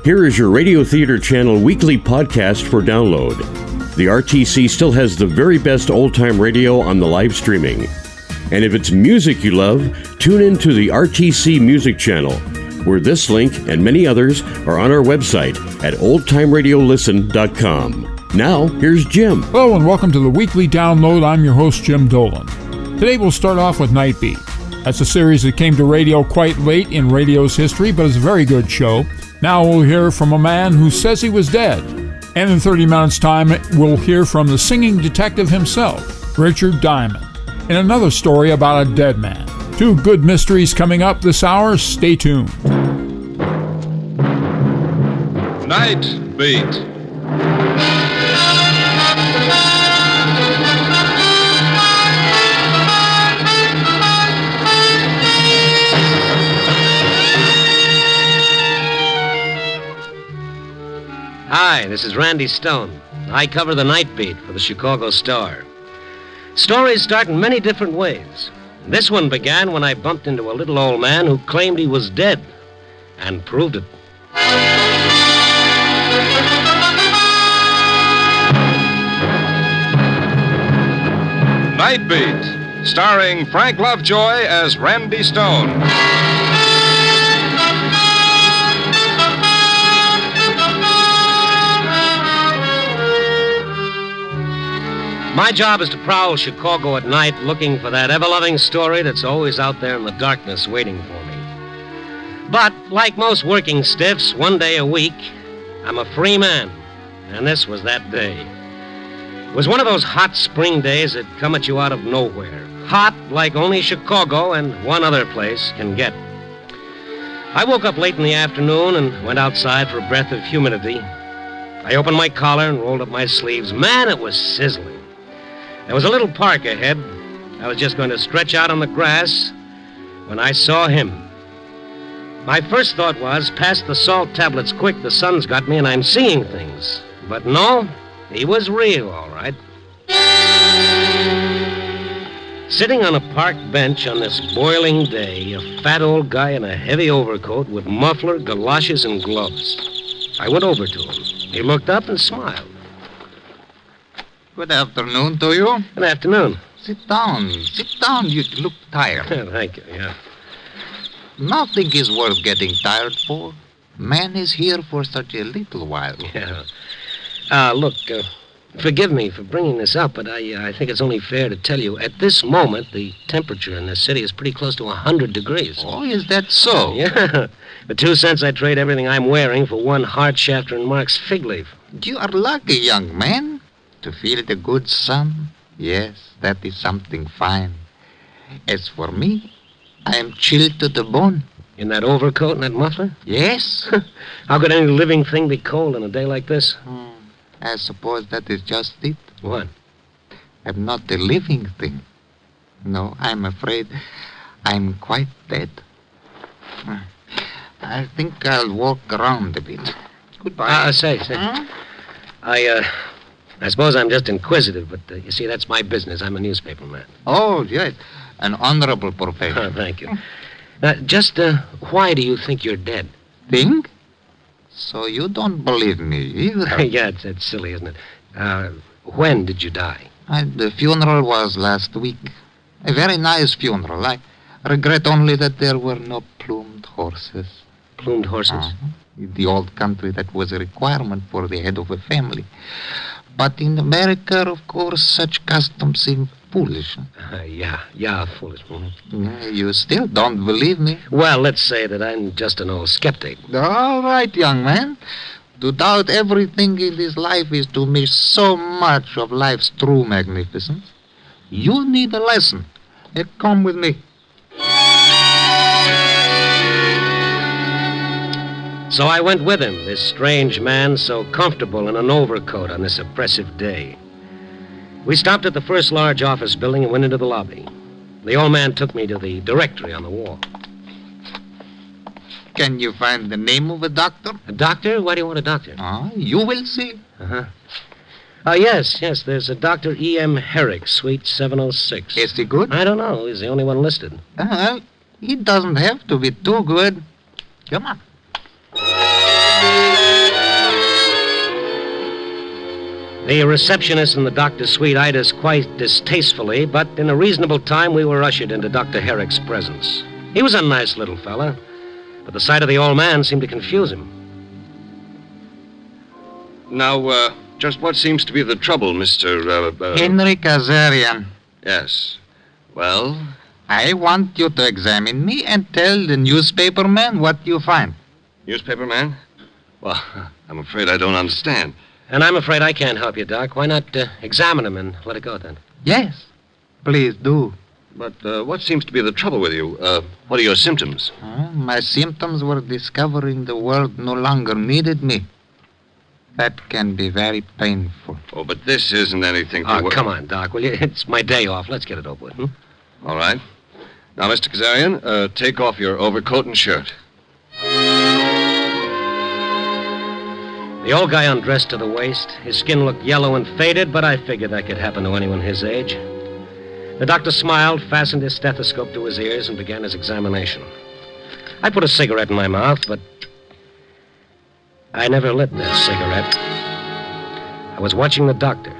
Here is your Radio Theater Channel weekly podcast for download. The RTC still has the very best old-time radio on the live streaming. And if it's music you love, tune in to the RTC Music Channel, where this link and many others are on our website at oldtimeradiolisten.com. Now, here's Jim. Hello and welcome to the weekly download. I'm your host, Jim Dolan. Today we'll start off with Nightbeat. That's a series that came to radio quite late in radio's history, but it's a very good show. Now we'll hear from a man who says he was dead. And in 30 minutes' time, we'll hear from the singing detective himself, Richard Diamond, in another story about a dead man. Two good mysteries coming up this hour. Stay tuned. Nightbeat. Hi, this is Randy Stone. I cover the Nightbeat for the Chicago Star. Stories start in many different ways. This one began when I bumped into a little old man who claimed he was dead, and proved it. Nightbeat, starring Frank Lovejoy as Randy Stone. My job is to prowl Chicago at night looking for that ever-loving story that's always out there in the darkness waiting for me. But, like most working stiffs, one day a week, I'm a free man. And this was that day. It was one of those hot spring days that come at you out of nowhere. Hot like only Chicago and one other place can get. I woke up late in the afternoon and went outside for a breath of humidity. I opened my collar and rolled up my sleeves. Man, it was sizzling. There was a little park ahead. I was just going to stretch out on the grass when I saw him. My first thought was, past the salt tablets quick, the sun's got me and I'm seeing things. But no, he was real, all right. Sitting on a park bench on this boiling day, a fat old guy in a heavy overcoat with muffler, galoshes, and gloves. I went over to him. He looked up and smiled. Good afternoon to you. Good afternoon. Sit down. Sit down. You look tired. Thank you, yeah. Nothing is worth getting tired for. Man is here for such a little while. Yeah. Look, forgive me for bringing this up, but I think it's only fair to tell you, at this moment, the temperature in this city is pretty close to 100 degrees. Oh, is that so? Yeah. For 2 cents, I'd trade everything I'm wearing for one hard shafter and Mark's fig leaf. You are lucky, young man. To feel the good sun, yes, that is something fine. As for me, I am chilled to the bone. In that overcoat and that muffler? Yes. How could any living thing be cold on a day like this? I suppose that is just it. What? I'm not a living thing. No, I'm afraid I'm quite dead. I think I'll walk around a bit. Goodbye. Say. I suppose I'm just inquisitive, but you see, that's my business. I'm a newspaper man. Oh, yes. An honorable profession. Oh, thank you. Just why do you think you're dead? Think? So you don't believe me either? Yeah, it's silly, isn't it? When did you die? The funeral was last week. A very nice funeral. I regret only that there were no plumed horses. Plumed horses? In the old country, that was a requirement for the head of a family. But in America, of course, such customs seem foolish. Yeah, foolish. Mm-hmm. You still don't believe me? Well, let's say that I'm just an old skeptic. All right, young man. To doubt everything in this life is to miss so much of life's true magnificence. You need a lesson. Come with me. So I went with him, this strange man so comfortable in an overcoat on this oppressive day. We stopped at the first large office building and went into the lobby. The old man took me to the directory on the wall. Can you find the name of a doctor? A doctor? Why do you want a doctor? You will see. Yes. There's a Dr. E.M. Herrick, Suite 706. Is he good? I don't know. He's the only one listed. He doesn't have to be too good. Come on. The receptionist in the doctor's suite eyed us quite distastefully, but in a reasonable time we were ushered into Dr. Herrick's presence. He was a nice little fella, but the sight of the old man seemed to confuse him. Now, just what seems to be the trouble, Mr. Henry Kazarian. Yes. Well? I want you to examine me and tell the newspaper man what you find. Newspaper man? Well, I'm afraid I don't understand. And I'm afraid I can't help you, Doc. Why not examine him and let it go then? Yes, please do. But what seems to be the trouble with you? What are your symptoms? My symptoms were discovering the world no longer needed me. That can be very painful. Oh, but this isn't anything to... Oh, come on, Doc, will you? It's my day off. Let's get it over with. All right. Now, Mr. Kazarian, take off your overcoat and shirt. The old guy undressed to the waist. His skin looked yellow and faded, but I figured that could happen to anyone his age. The doctor smiled, fastened his stethoscope to his ears, and began his examination. I put a cigarette in my mouth, but I never lit that cigarette. I was watching the doctor.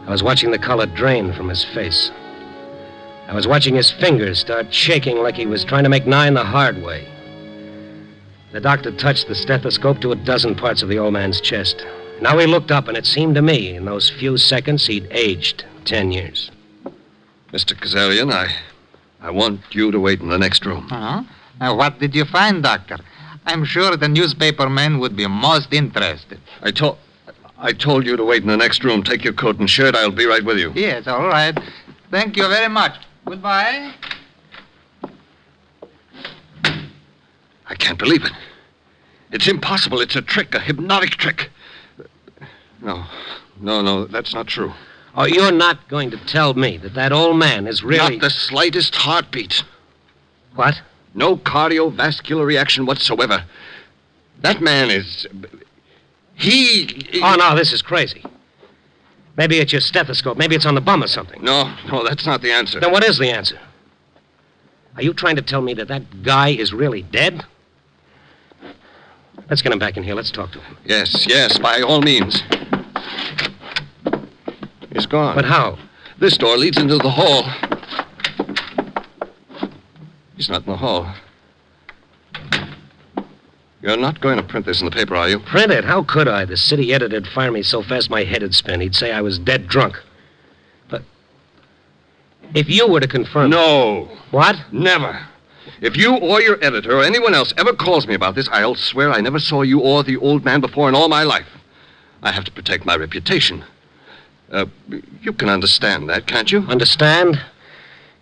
I was watching the color drain from his face. I was watching his fingers start shaking like he was trying to make 9 the hard way. The doctor touched the stethoscope to a dozen parts of the old man's chest. Now he looked up, and it seemed to me, in those few seconds, he'd aged 10 years. Mr. Kazarian, I want you to wait in the next room. What did you find, Doctor? I'm sure the newspaper man would be most interested. I told you to wait in the next room. Take your coat and shirt. I'll be right with you. Yes, all right. Thank you very much. Goodbye. I can't believe it. It's impossible. It's a trick, a hypnotic trick. No, that's not true. Oh, you're not going to tell me that old man is really... Not the slightest heartbeat. What? No cardiovascular reaction whatsoever. That man is... Oh, no, this is crazy. Maybe it's your stethoscope. Maybe it's on the bum or something. No, that's not the answer. Then what is the answer? Are you trying to tell me that guy is really dead? Let's get him back in here. Let's talk to him. Yes, by all means. He's gone. But how? This door leads into the hall. He's not in the hall. You're not going to print this in the paper, are you? Print it? How could I? The city editor'd fire me so fast my head'd spin. He'd say I was dead drunk. But if you were to confirm... No. What? Never. If you or your editor or anyone else ever calls me about this, I'll swear I never saw you or the old man before in all my life. I have to protect my reputation. You can understand that, can't you? Understand?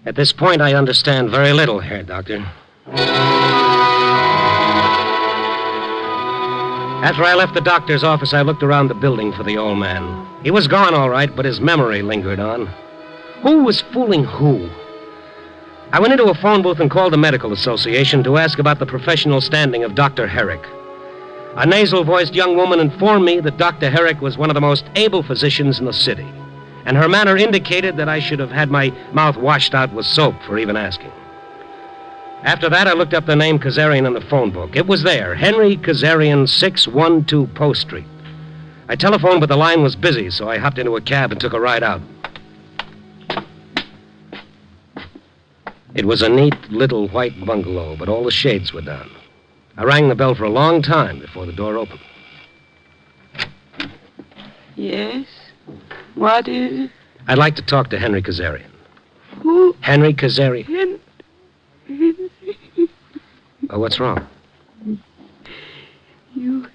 At this point, I understand very little, Herr Doctor. After I left the doctor's office, I looked around the building for the old man. He was gone, all right, but his memory lingered on. Who was fooling who? I went into a phone booth and called the medical association to ask about the professional standing of Dr. Herrick. A nasal-voiced young woman informed me that Dr. Herrick was one of the most able physicians in the city, and her manner indicated that I should have had my mouth washed out with soap for even asking. After that, I looked up the name Kazarian in the phone book. It was there, Henry Kazarian, 612 Post Street. I telephoned, but the line was busy, so I hopped into a cab and took a ride out. It was a neat little white bungalow, but all the shades were down. I rang the bell for a long time before the door opened. Yes? What is it? I'd like to talk to Henry Kazarian. Who? Henry Kazarian. Oh, what's wrong? You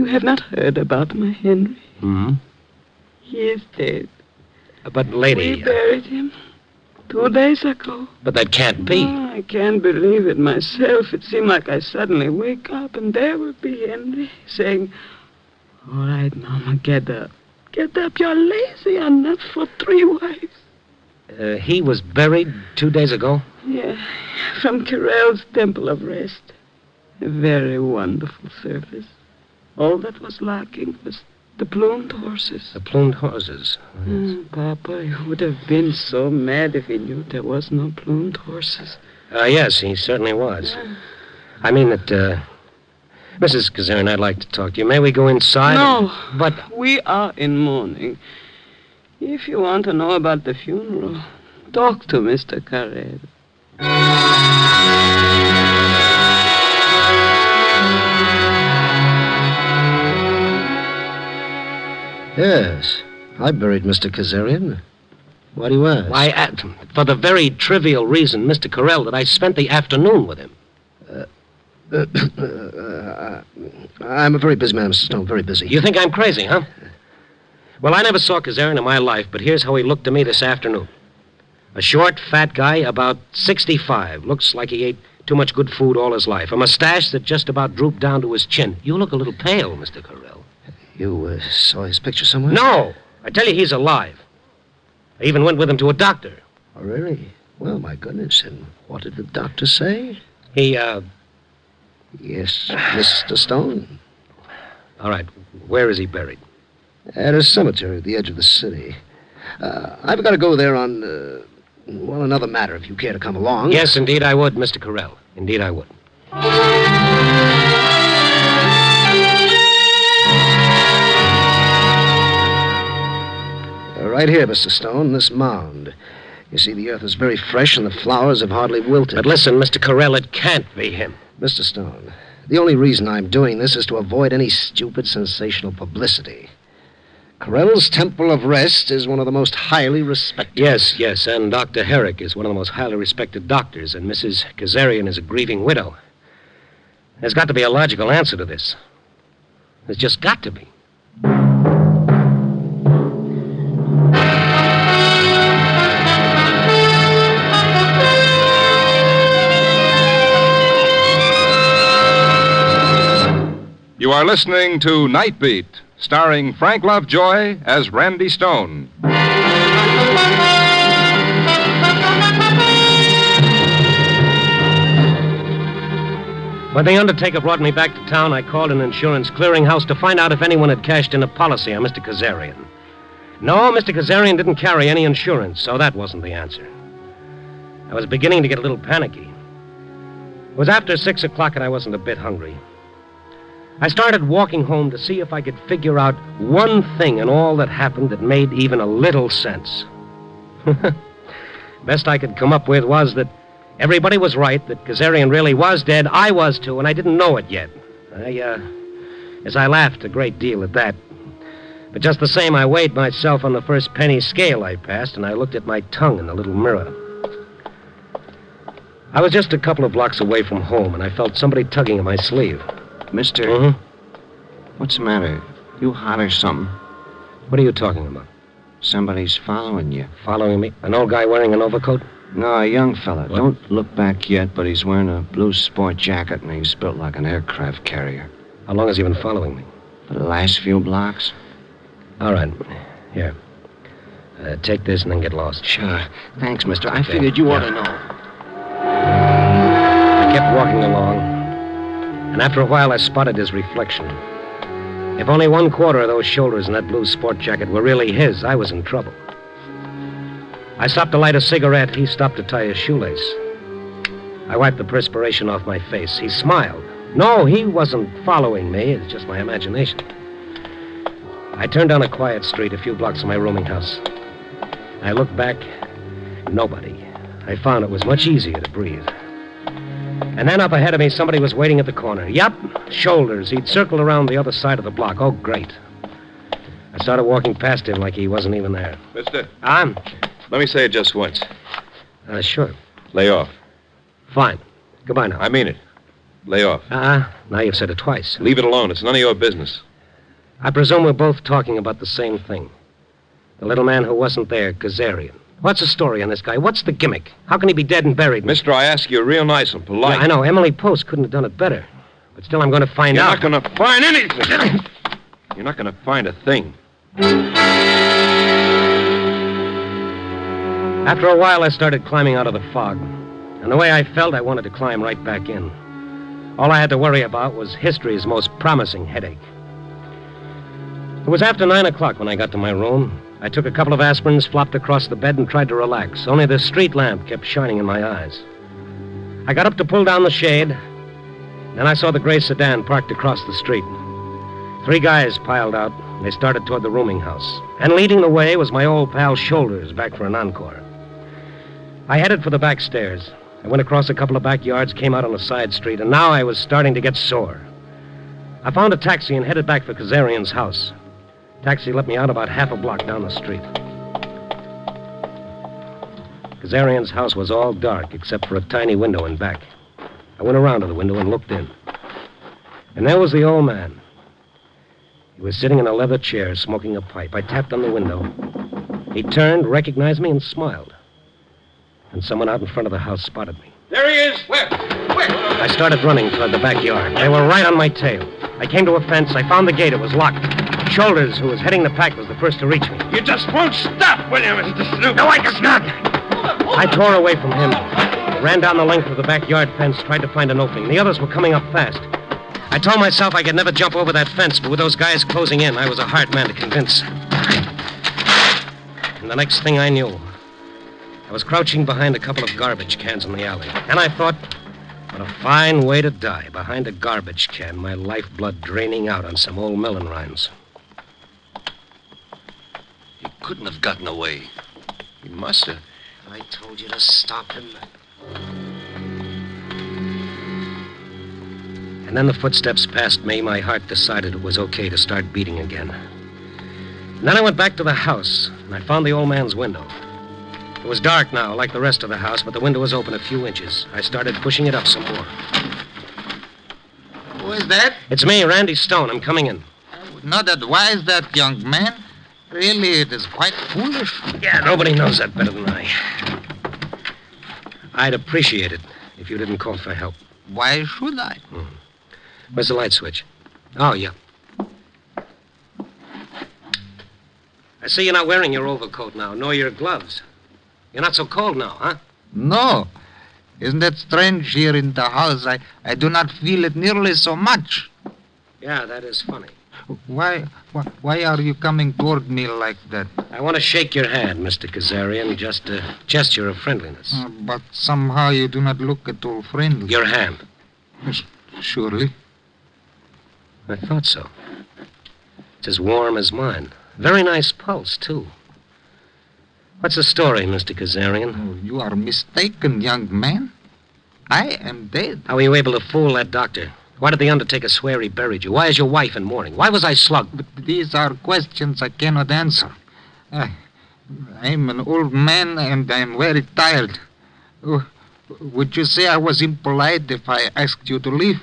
have not heard about my Henry. Mm-hmm. He is dead. But, lady... We buried him 2 days ago. But that can't be. Oh, I can't believe it myself. It seemed like I suddenly wake up and there would be Henry saying, "All right, Mama, get up. Get up, you're lazy enough for 3 wives." He was buried 2 days ago? Yeah, from Kirell's Temple of Rest. A very wonderful service. All that was lacking was the plumed horses. The plumed horses? Papa, he would have been so mad if he knew there was no plumed horses. Yes, he certainly was. I mean that, Mrs. Kazarian, I'd like to talk to you. May we go inside? No. But... We are in mourning. If you want to know about the funeral, talk to Mr. Carrel. Yes, I buried Mr. Kazarian. Why do you ask? Why, for the very trivial reason, Mr. Carrel, that I spent the afternoon with him. I'm a very busy man, Mr. Stone, very busy. You think I'm crazy, huh? Well, I never saw Kazarian in my life, but here's how he looked to me this afternoon. A short, fat guy, about 65. Looks like he ate too much good food all his life. A mustache that just about drooped down to his chin. You look a little pale, Mr. Carrel. You saw his picture somewhere? No! I tell you, he's alive. I even went with him to a doctor. Oh, really? Well, my goodness, and what did the doctor say? He, Yes, Mr. Stone. All right, where is he buried? At a cemetery at the edge of the city. I've got to go there on, another matter, if you care to come along. Yes, indeed I would, Mr. Carrel. Indeed I would. Right here, Mr. Stone, this mound. You see, the earth is very fresh and the flowers have hardly wilted. But listen, Mr. Carrel, it can't be him. Mr. Stone, the only reason I'm doing this is to avoid any stupid, sensational publicity. Carrel's Temple of Rest is one of the most highly respected... Yes, and Dr. Herrick is one of the most highly respected doctors, and Mrs. Kazarian is a grieving widow. There's got to be a logical answer to this. There's just got to be. You are listening to Nightbeat, starring Frank Lovejoy as Randy Stone. When the undertaker brought me back to town, I called an insurance clearinghouse to find out if anyone had cashed in a policy on Mr. Kazarian. No, Mr. Kazarian didn't carry any insurance, so that wasn't the answer. I was beginning to get a little panicky. It was after 6 o'clock and I wasn't a bit hungry. I started walking home to see if I could figure out one thing in all that happened that made even a little sense. Best I could come up with was that everybody was right, that Kazarian really was dead. I was, too, and I didn't know it yet. I laughed a great deal at that. But just the same, I weighed myself on the first penny scale I passed, and I looked at my tongue in the little mirror. I was just a couple of blocks away from home, and I felt somebody tugging at my sleeve. Mister, What's the matter? You hot or something? What are you talking about? Somebody's following you. Following me? An old guy wearing an overcoat? No, a young fella. What? Don't look back yet, but he's wearing a blue sport jacket and he's built like an aircraft carrier. How long has he been following me? For the last few blocks? All right. Here. Take this and then get lost. Sure. Thanks, mister. I figured you ought to know. I kept walking along, and after a while I spotted his reflection. If only 1/4 of those shoulders in that blue sport jacket were really his, I was in trouble. I stopped to light a cigarette. He stopped to tie his shoelace. I wiped the perspiration off my face. He smiled. No, he wasn't following me. It's just my imagination. I turned down a quiet street a few blocks from my rooming house. I looked back. Nobody. I found it was much easier to breathe. And then up ahead of me, somebody was waiting at the corner. Yup, shoulders. He'd circled around the other side of the block. Oh, great. I started walking past him like he wasn't even there. Mister, Let me say it just once. Sure. Lay off. Fine. Goodbye now. I mean it. Lay off. Now you've said it twice. Leave it alone. It's none of your business. I presume we're both talking about the same thing. The little man who wasn't there, Kazarian. What's the story on this guy? What's the gimmick? How can he be dead and buried? Mister, I ask you real nice and polite. Yeah, I know. Emily Post couldn't have done it better. But still, I'm going to find out. You're not going to find anything. You're not going to find a thing. After a while, I started climbing out of the fog. And the way I felt, I wanted to climb right back in. All I had to worry about was history's most promising headache. It was after 9 o'clock when I got to my room. I took a couple of aspirins, flopped across the bed, and tried to relax. Only the street lamp kept shining in my eyes. I got up to pull down the shade. Then I saw the gray sedan parked across the street. 3 guys piled out. They started toward the rooming house. And leading the way was my old pal Shoulders, back for an encore. I headed for the back stairs. I went across a couple of backyards, came out on a side street, and now I was starting to get sore. I found a taxi and headed back for Kazarian's house. Taxi let me out about half a block down the street. Kazarian's house was all dark except for a tiny window in back. I went around to the window and looked in. And there was the old man. He was sitting in a leather chair, smoking a pipe. I tapped on the window. He turned, recognized me, and smiled. And someone out in front of the house spotted me. There he is! Where? I started running toward the backyard. They were right on my tail. I came to a fence. I found the gate. It was locked. Shoulders, who was heading the pack, was the first to reach me. You just won't stop, will you, Mr. Snoop? No, I just not. I tore away from him. I ran down the length of the backyard fence, tried to find an opening. The others were coming up fast. I told myself I could never jump over that fence, but with those guys closing in, I was a hard man to convince. And the next thing I knew, I was crouching behind a couple of garbage cans in the alley. And I thought, what a fine way to die, behind a garbage can, my lifeblood draining out on some old melon rinds. He couldn't have gotten away. He must have. I told you to stop him. And then the footsteps passed me. My heart decided it was okay to start beating again. And then I went back to the house, and I found the old man's window. It was dark now, like the rest of the house, but the window was open a few inches. I started pushing it up some more. Who is that? It's me, Randy Stone. I'm coming in. I would not advise that, young man. Really, it is quite foolish. Yeah, nobody knows that better than I. I'd appreciate it if you didn't call for help. Why should I? Where's the light switch? Oh, yeah. I see you're not wearing your overcoat now, nor your gloves. You're not so cold now, huh? No. Isn't that strange here in the house? I do not feel it nearly so much. Yeah, that is funny. Why are you coming toward me like that? I want to shake your hand, Mr. Kazarian, just a gesture of friendliness. But somehow you do not look at all friendly. Your hand. Surely. I thought so. It's as warm as mine. Very nice pulse, too. What's the story, Mr. Kazarian? Oh, you are mistaken, young man. I am dead. How were you able to fool that doctor? Why did the undertaker swear he buried you? Why is your wife in mourning? Why was I slugged? But these are questions I cannot answer. I'm an old man and I'm very tired. Would you say I was impolite if I asked you to leave?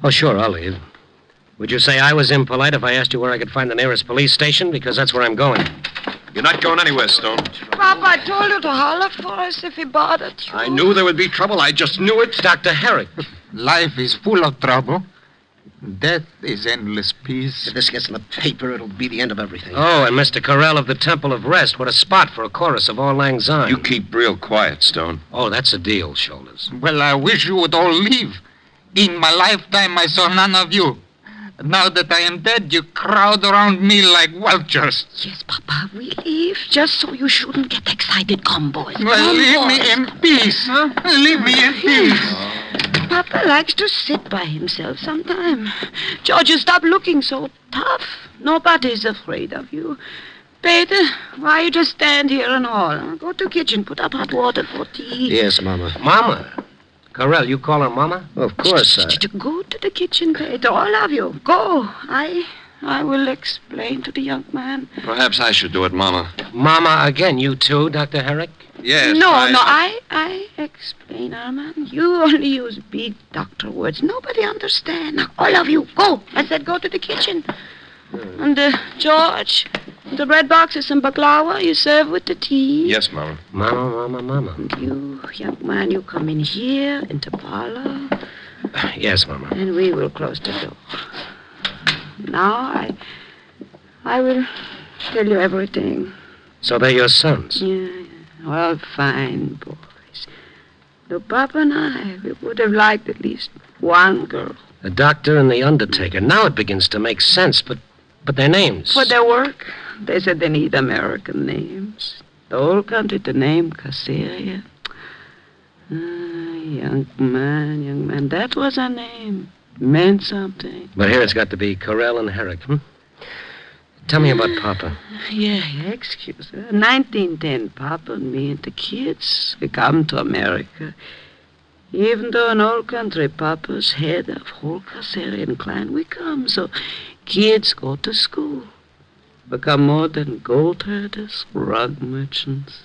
Oh, sure, I'll leave. Would you say I was impolite if I asked you where I could find the nearest police station? Because that's where I'm going. You're not going anywhere, Stone. Papa, I told you to holler for us if he bothered you. I knew there would be trouble. I just knew it. Dr. Herrick. Life is full of trouble. Death is endless peace. If this gets in the paper, it'll be the end of everything. Oh, and Mr. Carell of the Temple of Rest. What a spot for a chorus of Auld Lang Syne. You keep real quiet, Stone. Oh, that's a deal, Shoulders. Well, I wish you would all leave. In my lifetime, I saw none of you. Now that I am dead, you crowd around me like vultures. Yes, Papa, we leave just so you shouldn't get excited. Come, boys. Well, leave me in peace. Huh? Leave me in peace. Papa likes to sit by himself sometime. George, you stop looking so tough. Nobody's afraid of you. Peter, why you just stand here and all? Go to the kitchen, put up hot water for tea. Yes, Mama. Mama? Carell, you call her Mama? Of course, Go to the kitchen, Peter, all of you. Go. I will explain to the young man. Perhaps I should do it, Mama. Mama again, you too, Dr. Herrick? Yes. I explain, Armand. You only use big doctor words. Nobody understand. Now, all of you, go. I said go to the kitchen. And, George, the bread box is some baklava. You serve with the tea. Yes, Mama. Mama. And you, young man, you come in here, into parlor. Yes, Mama. And we will close the door. Now, I will tell you everything. So they're your sons? Yeah. Well, fine, boys. Look, Papa and I, we would have liked at least one girl. The doctor and the undertaker. Now it begins to make sense, but their names. For their work, they said they need American names. The whole country to name Kazarian. Young man, that was her name. Meant something. But here it's got to be Corell and Herrick, Tell me about Papa. Yeah, excuse me. 1910, Papa and me and the kids, we come to America. Even though an old country, Papa's head of whole Kasarian clan, we come. So kids go to school. Become more than gold herders, rug merchants.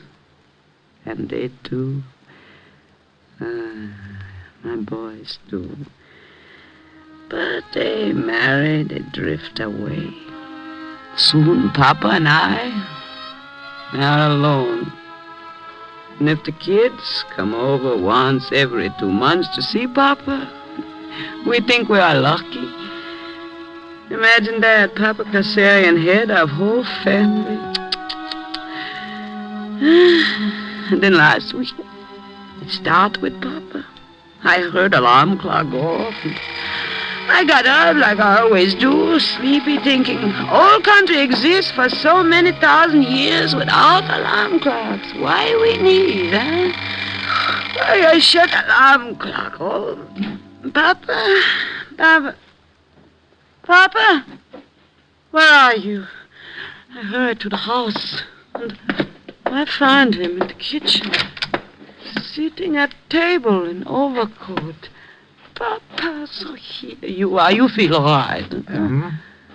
And they do. My boys do. But they marry, they drift away. Soon Papa and I are alone. And if the kids come over once every 2 months to see Papa, we think we are lucky. Imagine that, Papa Kasarian head of whole family. And then last week, it started with Papa. I heard alarm clock go off. I got up like I always do, sleepy, thinking, old country exists for so many thousand years without alarm clocks. Why we need, Why I shut alarm clock off? Papa, where are you? I hurried to the house, and I found him in the kitchen, sitting at table in overcoat. Papa, so here you are. You feel all right.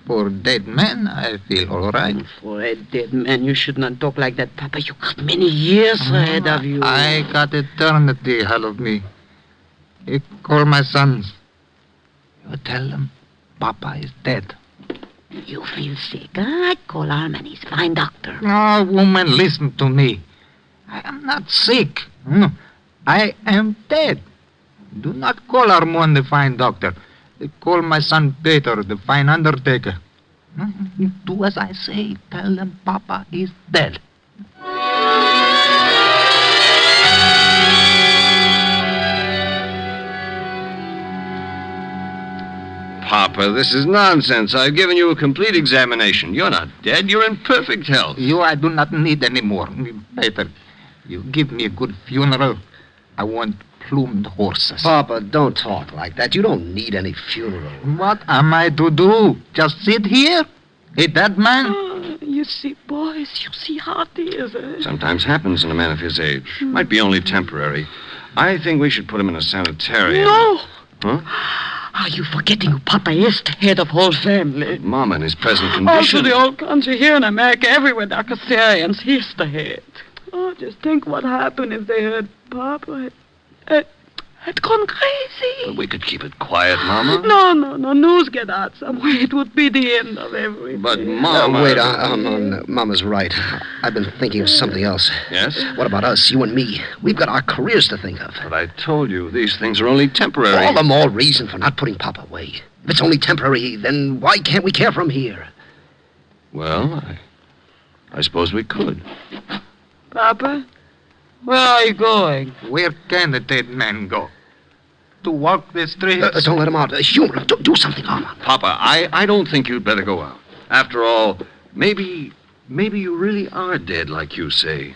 For dead man, I feel all right. For a dead man, you should not talk like that, Papa. You got many years ahead of you. I got eternity ahead of me. You call my sons. You tell them Papa is dead. You feel sick, I call Armand. Fine doctor. Oh, woman, listen to me. I am not sick. I am dead. Do not call Armand the fine doctor. Call my son Peter the fine undertaker. Do as I say. Tell them Papa is dead. Papa, this is nonsense. I've given you a complete examination. You're not dead. You're in perfect health. You I do not need any more. Peter, you give me a good funeral. I want plumed horses. Papa, don't talk like that. You don't need any funeral. What am I to do? Just sit here? A dead man? Oh, you see, boys, you see how it is. Sometimes happens in a man of his age. Might be only temporary. I think we should put him in a sanitarium. No! Huh? Are you forgetting who Papa is, the head of whole family? Mama, in his present condition. Also, the old country here in America, everywhere, the Kasarians, he's the head. Oh, just think what happened if they heard Papa had gone crazy. But we could keep it quiet, Mama. No. News get out somewhere. It would be the end of everything. But, Mama... wait, Mama's right. I've been thinking of something else. Yes? What about us, you and me? We've got our careers to think of. But I told you, these things are only temporary. All the more reason for not putting Papa away. If it's only temporary, then why can't we care for him here? Well, I suppose we could. Papa, where are you going? Where can the dead man go? To walk the streets? Don't let him out. Humor, do something, Armand. Papa, I don't think you'd better go out. After all, maybe you really are dead, like you say.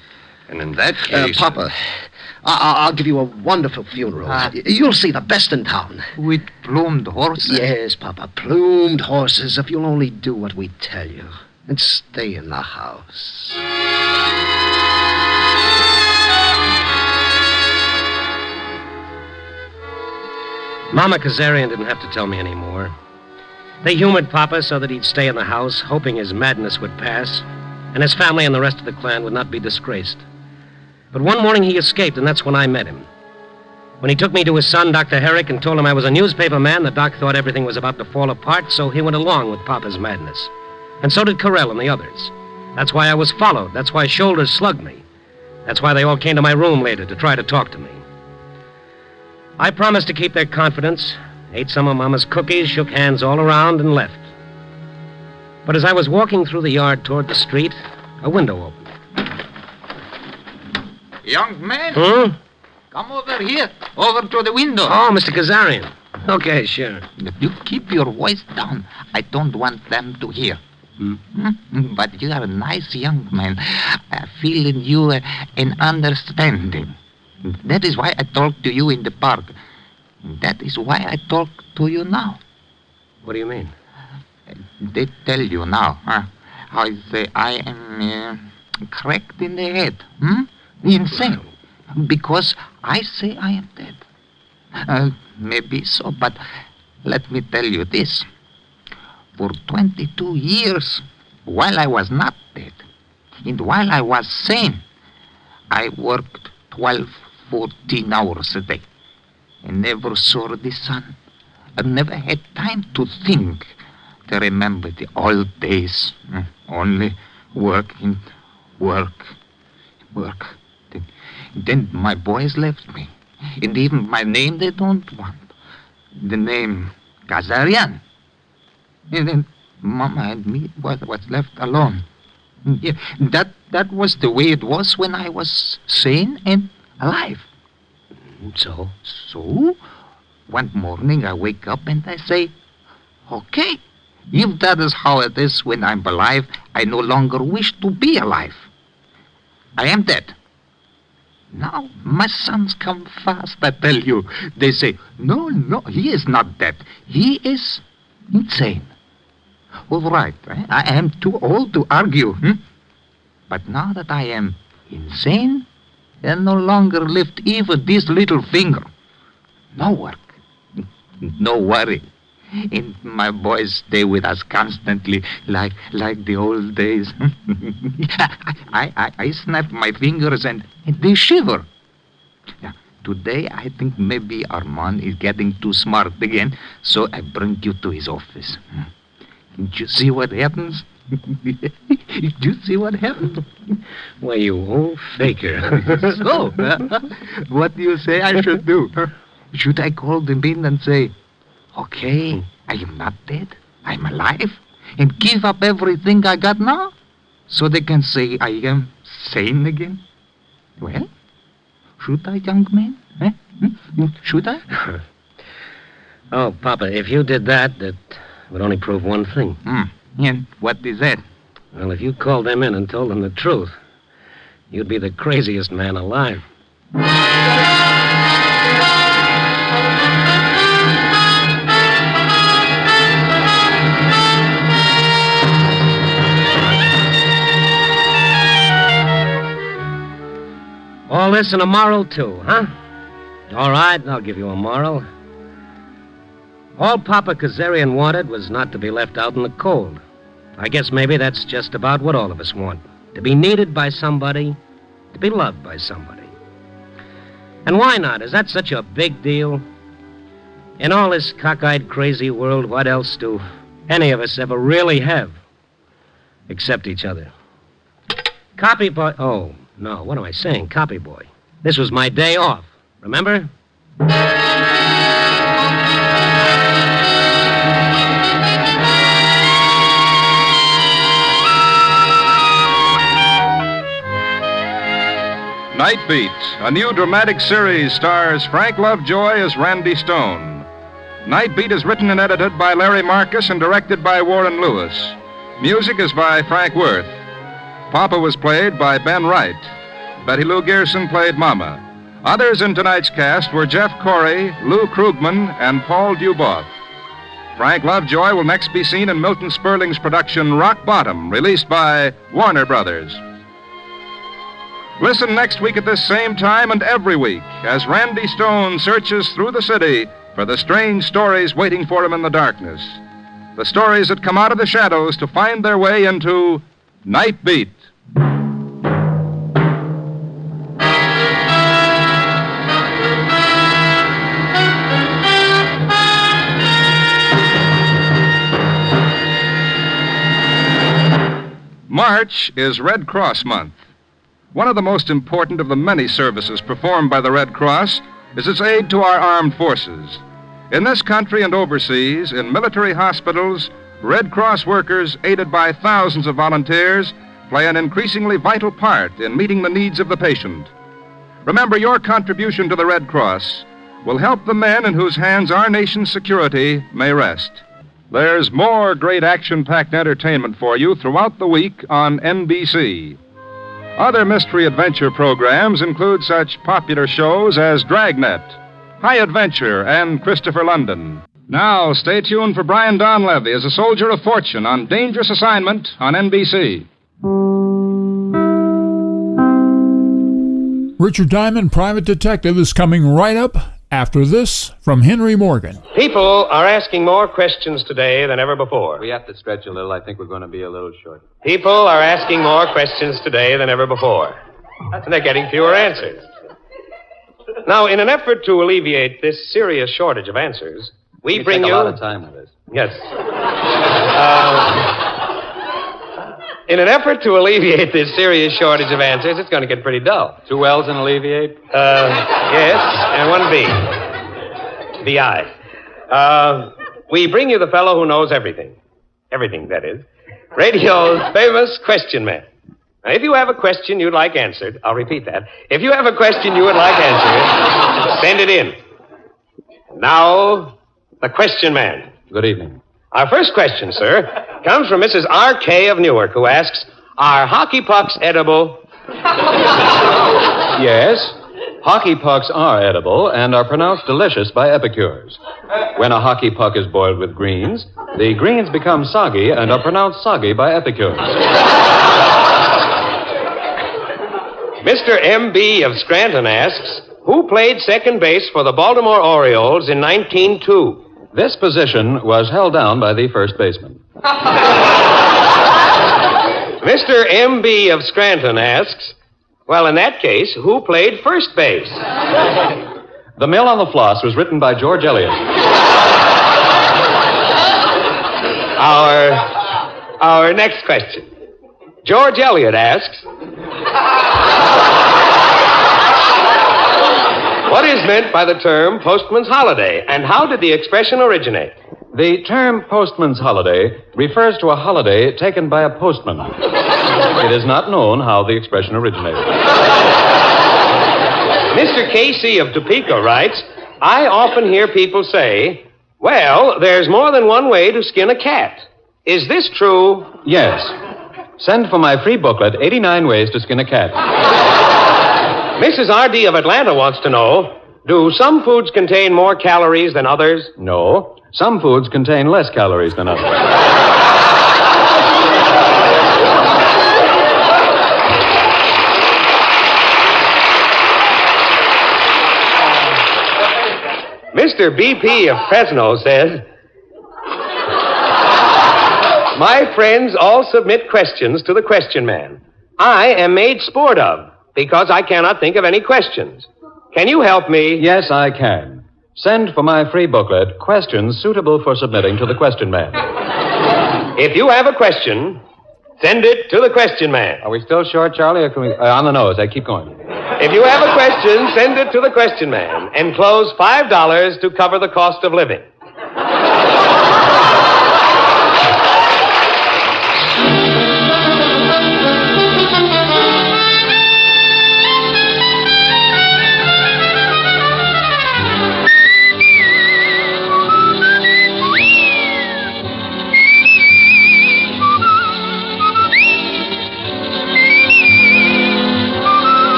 And in that case... Papa, I'll give you a wonderful funeral. You'll see the best in town. With plumed horses? Yes, Papa, plumed horses, if you'll only do what we tell you. And stay in the house. Mama Kazarian didn't have to tell me any more. They humored Papa so that he'd stay in the house, hoping his madness would pass, and his family and the rest of the clan would not be disgraced. But one morning he escaped, and that's when I met him. When he took me to his son, Dr. Herrick, and told him I was a newspaper man, the doc thought everything was about to fall apart, so he went along with Papa's madness. And so did Corell and the others. That's why I was followed. That's why Shoulders slugged me. That's why they all came to my room later to try to talk to me. I promised to keep their confidence, ate some of Mama's cookies, shook hands all around, and left. But as I was walking through the yard toward the street, a window opened. Young man? Come over here, over to the window. Oh, Mr. Kazarian. Okay, sure. If you keep your voice down, I don't want them to hear. But you are a nice young man. I feel in you an understanding. That is why I talked to you in the park. That is why I talk to you now. What do you mean? They tell you now, huh? How you say I am cracked in the head, insane, because I say I am dead. Maybe so, but let me tell you this. For 22 years, while I was not dead, and while I was sane, I worked 12, 14 hours a day. I never saw the sun. I never had time to think, to remember the old days. Only working, work. Then my boys left me. And even my name they don't want. The name Kazarian. And then Mama and me was left alone. Yeah, that was the way it was when I was sane and alive. So, one morning I wake up and I say, okay, if that is how it is when I'm alive, I no longer wish to be alive. I am dead. Now, my sons come fast, I tell you. They say, no, he is not dead. He is insane. All right, I am too old to argue. But now that I am insane, I no longer lift even this little finger. No work, no worry. And my boys stay with us constantly, like the old days. I snap my fingers and they shiver. Yeah, today I think maybe Armand is getting too smart again, so I bring you to his office. Did you see what happens? Did you see what happened? Why, you old faker. So, what do you say I should do? Should I call them in and say, okay, I am not dead, I'm alive, and give up everything I got now, so they can say I am sane again? Well, should I, young man? Should I? Oh, Papa, if you did that, that would only prove one thing. And what is that? Well, if you called them in and told them the truth, you'd be the craziest man alive. All this and a moral, too, huh? All right, I'll give you a moral. All Papa Kazarian wanted was not to be left out in the cold. I guess maybe that's just about what all of us want. To be needed by somebody, to be loved by somebody. And why not? Is that such a big deal? In all this cockeyed, crazy world, what else do any of us ever really have? Except each other. Copy boy... Oh, no, what am I saying? Copy boy. This was my day off, remember? Nightbeat, a new dramatic series, stars Frank Lovejoy as Randy Stone. Nightbeat is written and edited by Larry Marcus and directed by Warren Lewis. Music is by Frank Worth. Papa was played by Ben Wright. Betty Lou Gerson played Mama. Others in tonight's cast were Jeff Corey, Lou Krugman, and Paul Duboff. Frank Lovejoy will next be seen in Milton Sperling's production Rock Bottom, released by Warner Brothers. Listen next week at this same time and every week as Randy Stone searches through the city for the strange stories waiting for him in the darkness. The stories that come out of the shadows to find their way into Nightbeat. March is Red Cross Month. One of the most important of the many services performed by the Red Cross is its aid to our armed forces. In this country and overseas, in military hospitals, Red Cross workers, aided by thousands of volunteers, play an increasingly vital part in meeting the needs of the patient. Remember, your contribution to the Red Cross will help the men in whose hands our nation's security may rest. There's more great action-packed entertainment for you throughout the week on NBC. Other mystery adventure programs include such popular shows as Dragnet, High Adventure, and Christopher London. Now, stay tuned for Brian Donlevy as a soldier of fortune on Dangerous Assignment on NBC. Richard Diamond, Private Detective, is coming right up after this from Henry Morgan. People are asking more questions today than ever before. We have to stretch a little. I think we're going to be a little short. People are asking more questions today than ever before. And they're getting fewer answers. Now, in an effort to alleviate this serious shortage of answers, we bring you... a lot of time with this. Yes. In an effort to alleviate this serious shortage of answers, it's going to get pretty dull. 2 L's and alleviate? Yes, and 1 B. B-I. We bring you the fellow who knows everything. Everything, that is. Radio's famous question man. Now, if you have a question you'd like answered, I'll repeat that. If you have a question you would like answered, send it in. Now, the question man. Good evening. Our first question, sir, comes from Mrs. R.K. of Newark, who asks, are hockey pucks edible? Yes, hockey pucks are edible and are pronounced delicious by epicures. When a hockey puck is boiled with greens, the greens become soggy and are pronounced soggy by epicures. Mr. M.B. of Scranton asks, who played second base for the Baltimore Orioles in 1902? This position was held down by the first baseman. Mr. M.B. of Scranton asks, well, in that case, who played first base? The Mill on the Floss was written by George Eliot. Our next question. George Eliot asks, what is meant by the term postman's holiday, and how did the expression originate? The term postman's holiday refers to a holiday taken by a postman. It is not known how the expression originated. Mr. Casey of Topeka writes, I often hear people say, well, there's more than one way to skin a cat. Is this true? Yes. Send for my free booklet, 89 Ways to Skin a Cat. Mrs. R.D. of Atlanta wants to know, do some foods contain more calories than others? No. Some foods contain less calories than others. Mr. B.P. of Fresno says, my friends all submit questions to the question man. I am made sport of because I cannot think of any questions. Can you help me? Yes, I can. Send for my free booklet, Questions Suitable for Submitting to the Question Man. If you have a question, send it to the question man. Are we still short, Charlie, or can we... on the nose, keep going. If you have a question, send it to the question man. Enclose $5 to cover the cost of living.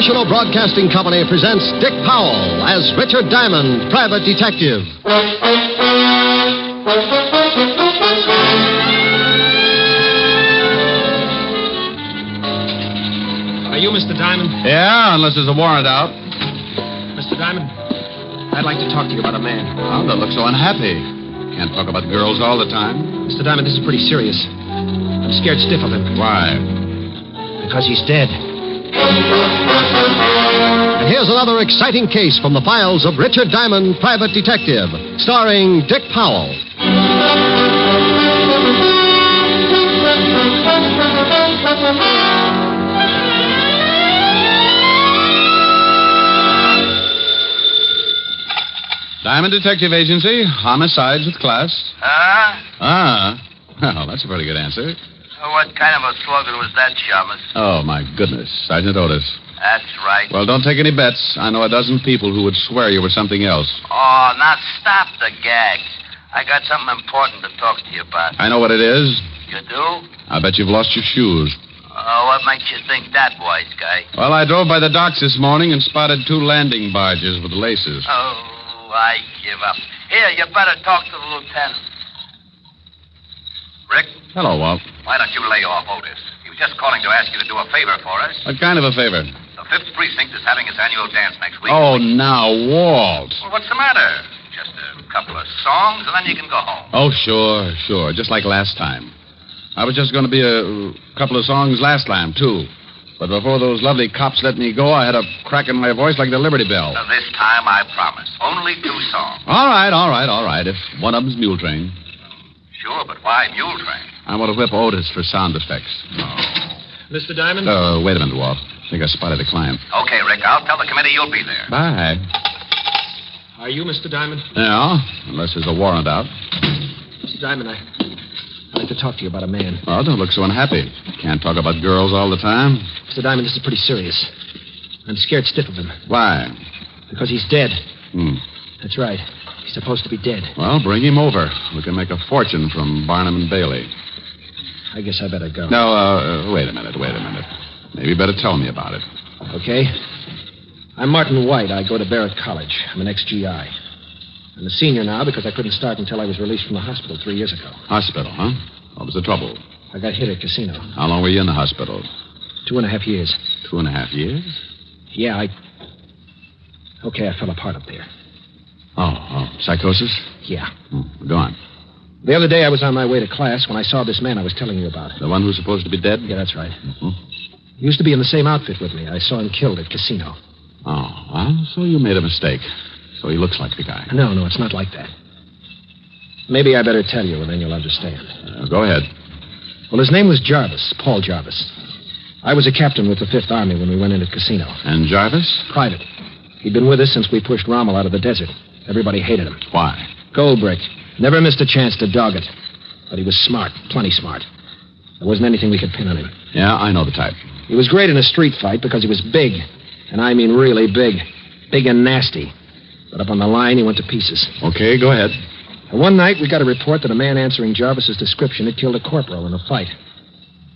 National Broadcasting Company presents Dick Powell as Richard Diamond, Private Detective. Are you Mr. Diamond? Yeah, unless there's a warrant out. Mr. Diamond, I'd like to talk to you about a man. Oh, don't look so unhappy. Can't talk about girls all the time. Mr. Diamond, this is pretty serious. I'm scared stiff of him. Why? Because he's dead. And here's another exciting case from the files of Richard Diamond, Private Detective, starring Dick Powell. Diamond Detective Agency, homicides with class. Well, that's a pretty good answer. What kind of a slogan was that, Shamus? Oh, my goodness. Sergeant Otis. That's right. Well, don't take any bets. I know a dozen people who would swear you were something else. Oh, now stop the gags. I got something important to talk to you about. I know what it is. You do? I bet you've lost your shoes. What makes you think that, wise guy? Well, I drove by the docks this morning and spotted 2 landing barges with laces. Oh, I give up. Here, you better talk to the lieutenant. Rick, Hello, Walt. why don't you lay off Otis? He was just calling to ask you to do a favor for us. What kind of a favor? The 5th Precinct is having its annual dance next week. Oh, now, Walt. Well, what's the matter? Just a couple of songs, and then you can go home. Oh, sure. Just like last time. I was just going to be a couple of songs last time, too. But before those lovely cops let me go, I had a crack in my voice like the Liberty Bell. Now, this time, I promise. Only 2 songs. All right. If one of them's Mule Train. Sure, but why Mule Train? I want to whip Otis for sound effects. Mr. Diamond? Wait a minute, Walt. I think I spotted a client. Okay, Rick, I'll tell the committee you'll be there. Bye. Are you Mr. Diamond? Yeah, unless there's a warrant out. Mr. Diamond, I'd like to talk to you about a man. Oh, don't look so unhappy. Can't talk about girls all the time. Mr. Diamond, this is pretty serious. I'm scared stiff of him. Why? Because he's dead. Hmm. That's right. He's supposed to be dead. Well, bring him over. We can make a fortune from Barnum and Bailey. I guess I better go. No, wait a minute. Maybe you better tell me about it. Okay. I'm Martin White. I go to Barrett College. I'm an ex-GI. I'm a senior now because I couldn't start until I was released from the hospital 3 years ago. Hospital, huh? What was the trouble? I got hit at a casino. How long were you in the hospital? 2.5 years. 2.5 years? Yeah, Okay, I fell apart up there. Oh, psychosis? Yeah. Go on. The other day I was on my way to class when I saw this man I was telling you about. The one who's supposed to be dead? Yeah, that's right. Mm-hmm. He used to be in the same outfit with me. I saw him killed at casino. Oh, well, so you made a mistake. So he looks like the guy. No, it's not like that. Maybe I better tell you, and then you'll understand. Go ahead. Well, his name was Jarvis, Paul Jarvis. I was a captain with the 5th Army when we went into casino. And Jarvis? Private. He'd been with us since we pushed Rommel out of the desert. Everybody hated him. Why? Gold brick. Never missed a chance to dog it. But he was smart, plenty smart. There wasn't anything we could pin on him. Yeah, I know the type. He was great in a street fight because he was big. And I mean really big. Big and nasty. But up on the line, he went to pieces. Okay, go ahead. And one night, we got a report that a man answering Jarvis's description had killed a corporal in a fight.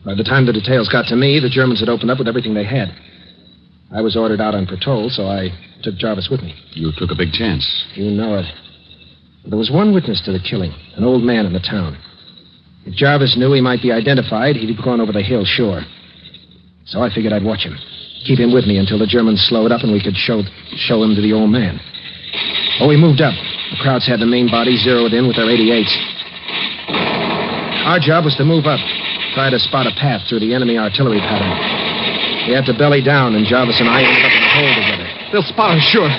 By the time the details got to me, the Germans had opened up with everything they had. I was ordered out on patrol, so I took Jarvis with me. You took a big chance. You know it. But there was one witness to the killing, an old man in the town. If Jarvis knew he might be identified, he'd be gone over the hill, sure. So I figured I'd watch him. Keep him with me until the Germans slowed up and we could show him to the old man. Oh, we moved up. The Krauts had the main body zeroed in with their 88s. Our job was to move up, try to spot a path through the enemy artillery pattern. We had to belly down, and Jarvis and I ended up in a hole together. They'll spot us, sure.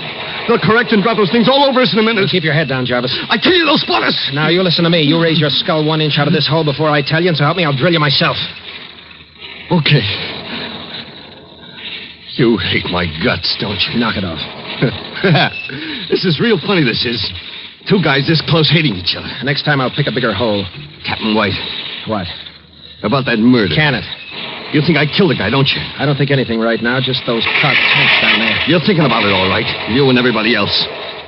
They'll correct and drop those things all over us in a minute. Keep your head down, Jarvis. I tell you, they'll spot us. Now, you listen to me. You raise your skull 1 inch out of this hole before I tell you, and so help me, I'll drill you myself. Okay. You hate my guts, don't you? Knock it off. This is real funny, this is. 2 guys this close hating each other. Next time I'll pick a bigger hole. Captain White. What? About that murder. Can it? You think I killed the guy, don't you? I don't think anything right now, just those parked tanks down there. You're thinking about it all right. You and everybody else.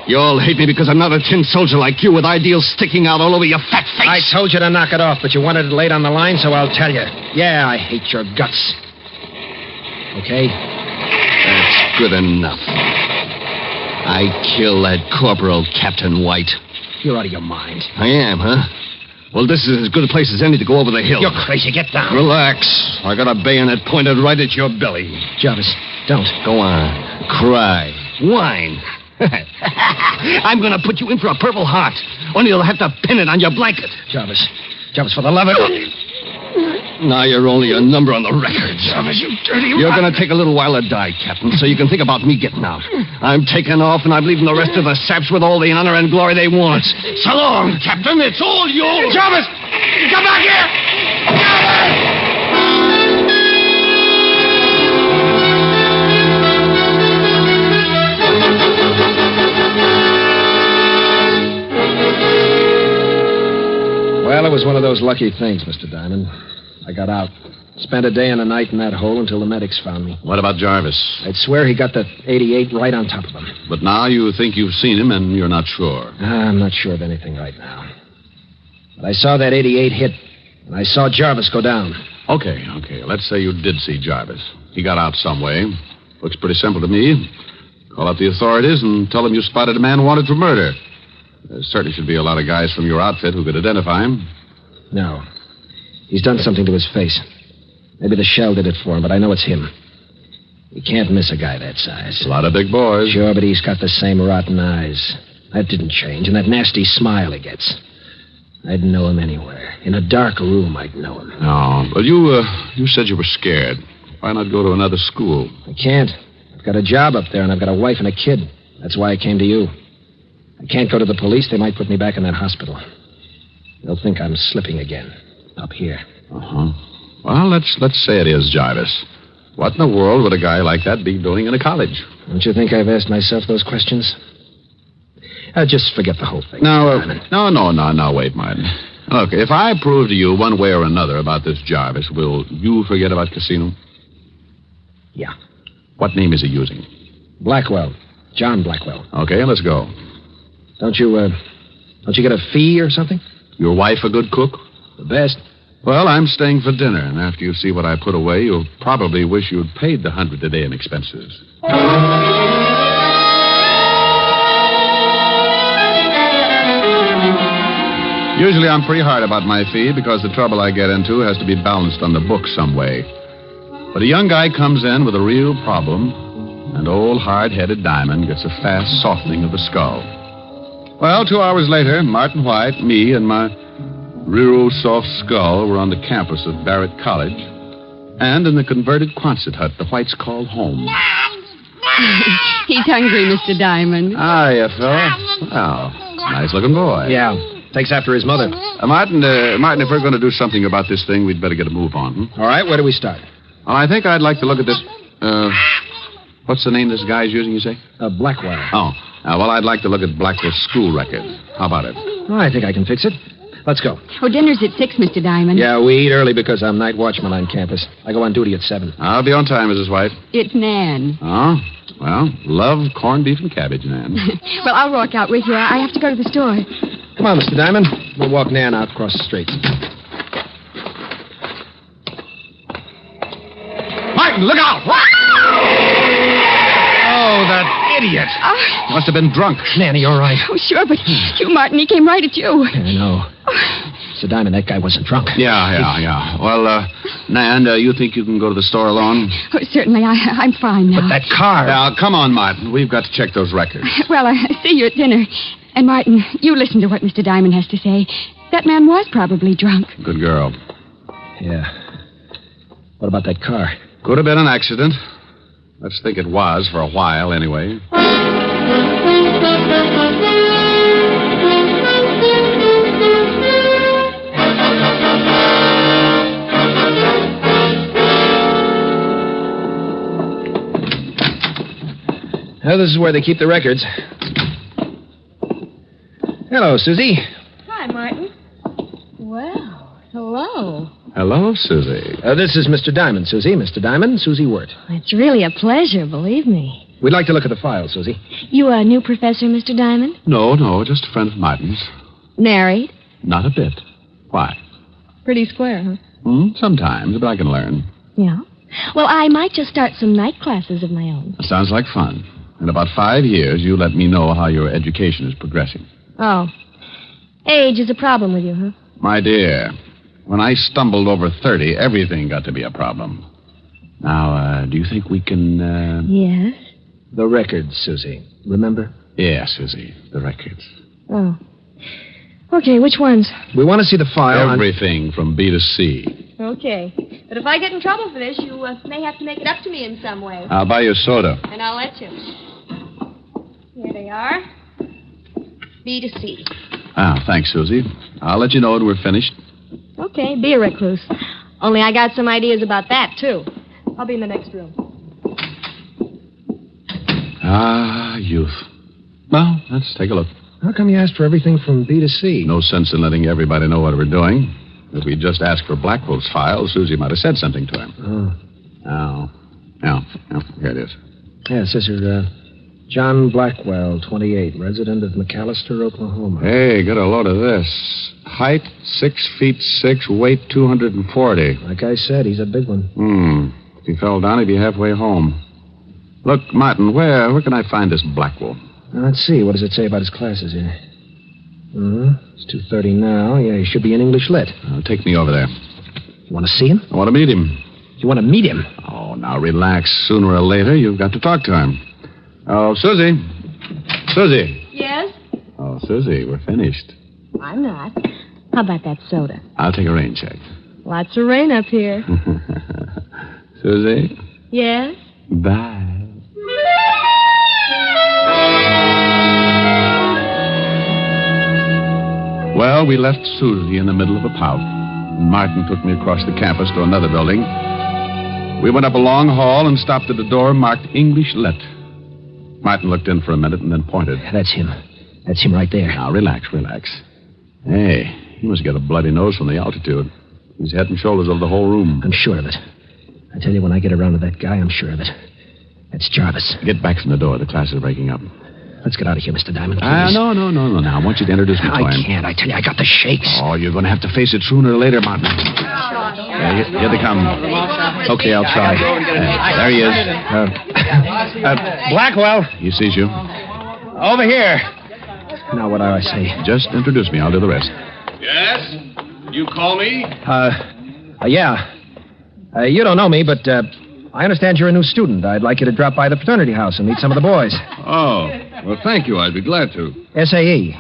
You all hate me because I'm not a tin soldier like you with ideals sticking out all over your fat face. I told you to knock it off, but you wanted it laid on the line, so I'll tell you. Yeah, I hate your guts. Okay? That's good enough. I killed that corporal, Captain White. You're out of your mind. I am, huh? Well, this is as good a place as any to go over the hill. You're crazy. Get down. Relax. I got a bayonet pointed right at your belly. Jarvis, don't. Go on. Cry. Whine. I'm going to put you in for a Purple Heart. Only you'll have to pin it on your blanket. Jarvis, for the love of... Now you're only a number on the record. Jarvis, you dirty... You're going to take a little while to die, Captain, so you can think about me getting out. I'm taking off, and I'm leaving the rest of the saps with all the honor and glory they want. So long, Captain. It's all yours. Jarvis! Come back here! Jarvis! Well, it was one of those lucky things, Mr. Diamond. I got out. Spent a day and a night in that hole until the medics found me. What about Jarvis? I'd swear he got the 88 right on top of him. But now you think you've seen him and you're not sure. I'm not sure of anything right now. But I saw that 88 hit, and I saw Jarvis go down. Okay. Let's say you did see Jarvis. He got out some way. Looks pretty simple to me. Call up the authorities and tell them you spotted a man wanted for murder. There certainly should be a lot of guys from your outfit who could identify him. No. He's done something to his face. Maybe the shell did it for him, but I know it's him. You can't miss a guy that size. A lot of big boys. Sure, but he's got the same rotten eyes. That didn't change, and that nasty smile he gets. I'd know him anywhere. In a dark room, I'd know him. No. Well, you said you were scared. Why not go to another school? I can't. I've got a job up there, and I've got a wife and a kid. That's why I came to you. I can't go to the police. They might put me back in that hospital. They'll think I'm slipping again. Up here. Uh-huh. Well, let's say it is Jarvis. What in the world would a guy like that be doing in a college? Don't you think I've asked myself those questions? Just forget the whole thing. No, wait, Martin. Look, if I prove to you one way or another about this Jarvis, will you forget about Casino? Yeah. What name is he using? Blackwell. John Blackwell. Okay, let's go. Don't you get a fee or something? Your wife a good cook? The best. Well, I'm staying for dinner, and after you see what I put away, you'll probably wish you'd paid the $100 a day in expenses. Usually I'm pretty hard about my fee because the trouble I get into has to be balanced on the book some way. But a young guy comes in with a real problem, and old hard-headed Diamond gets a fast softening of the skull. Well, 2 hours later, Martin White, me, and my real soft skull were on the campus of Barrett College, and in the converted Quonset hut the Whites called home. He's hungry, Mr. Diamond. Hiya, fella. Well, nice-looking boy. Yeah, takes after his mother. Martin, if we're going to do something about this thing, we'd better get a move on. All right, where do we start? Well, I think I'd like to look at this, what's the name this guy's using, you say? Blackwell. Oh, well, I'd like to look at Blackwell's school record. How about it? Oh, I think I can fix it. Let's go. Oh, dinner's at 6, Mr. Diamond. Yeah, we eat early because I'm night watchman on campus. I go on duty at 7. I'll be on time, Mrs. White. It's Nan. Oh, well, love corned beef and cabbage, Nan. Well, I'll walk out with you. I have to go to the store. Come on, Mr. Diamond. We'll walk Nan out across the street. Martin, look out! Oh, that idiot. Must have been drunk. Nanny, all right? Oh, sure, but you, Martin, he came right at you. I know. Mr. Diamond, that guy wasn't drunk. Yeah. Well, Nan, you think you can go to the store alone? Oh, certainly, I'm fine now. But that car... Now, come on, Martin. We've got to check those records. Well, I see you at dinner. And, Martin, you listen to what Mr. Diamond has to say. That man was probably drunk. Good girl. Yeah. What about that car? Could have been an accident. Let's think it was for a while, anyway. Well, this is where they keep the records. Hello, Susie. Hi, Martin. Well, hello. Hello, Susie. This is Mr. Diamond, Susie. Mr. Diamond, Susie Wirt. It's really a pleasure, believe me. We'd like to look at the file, Susie. You a new professor, Mr. Diamond? No, just a friend of Martin's. Married? Not a bit. Why? Pretty square, huh? Sometimes, but I can learn. Yeah? Well, I might just start some night classes of my own. That sounds like fun. In about 5 years, you let me know how your education is progressing. Oh. Age is a problem with you, huh? My dear, when I stumbled over 30, everything got to be a problem. Now, do you think we can, Yes? The records, Susie. Remember? Yeah, Susie, the records. Oh. Okay, which ones? We want to see the file. Everything from B to C. Okay. But if I get in trouble for this, you may have to make it up to me in some way. I'll buy you a soda. And I'll let you. Here they are. B to C. Thanks, Susie. I'll let you know when we're finished. Okay, be a recluse. Only I got some ideas about that, too. I'll be in the next room. Youth. Well, let's take a look. How come you asked for everything from B to C? No sense in letting everybody know what we're doing. If we'd just asked for Blackwell's file, Susie might have said something to him. Oh. Here it is. Yeah, it says here, John Blackwell, 28, resident of McAllister, Oklahoma. Hey, get a load of this. Height 6'6", weight 240. Like I said, he's a big one. If he fell down, he'd be halfway home. Look, Martin, where can I find this Blackwell? Now, let's see. What does it say about his classes here? It's 2:30 now. Yeah, he should be in English Lit. Take me over there. You want to see him? I want to meet him. You want to meet him? Oh, now relax. Sooner or later, you've got to talk to him. Oh, Susie. Susie. Yes? Oh, Susie, we're finished. I'm not. How about that soda? I'll take a rain check. Lots of rain up here. Susie? Yes? Bye. Well, we left Susie in the middle of a pout. Martin took me across the campus to another building. We went up a long hall and stopped at a door marked English Lit. Martin looked in for a minute and then pointed. That's him. That's him right there. Now, relax. Hey, he must get a bloody nose from the altitude. He's head and shoulders over the whole room. I'm sure of it. I tell you, when I get around to that guy, I'm sure of it. That's Jarvis. Get back from the door. The class is breaking up. Let's get out of here, Mr. Diamond, please. No. Now, I want you to introduce me to him. I can't. I tell you, I got the shakes. Oh, you're going to have to face it sooner or later, Martin. Here they come. Okay, I'll try. There he is. Blackwell. He sees you. Over here. Now, what do I say? Just introduce me. I'll do the rest. Yes? You call me? Yeah. You don't know me, but I understand you're a new student. I'd like you to drop by the fraternity house and meet some of the boys. Oh, well, thank you. I'd be glad to. SAE.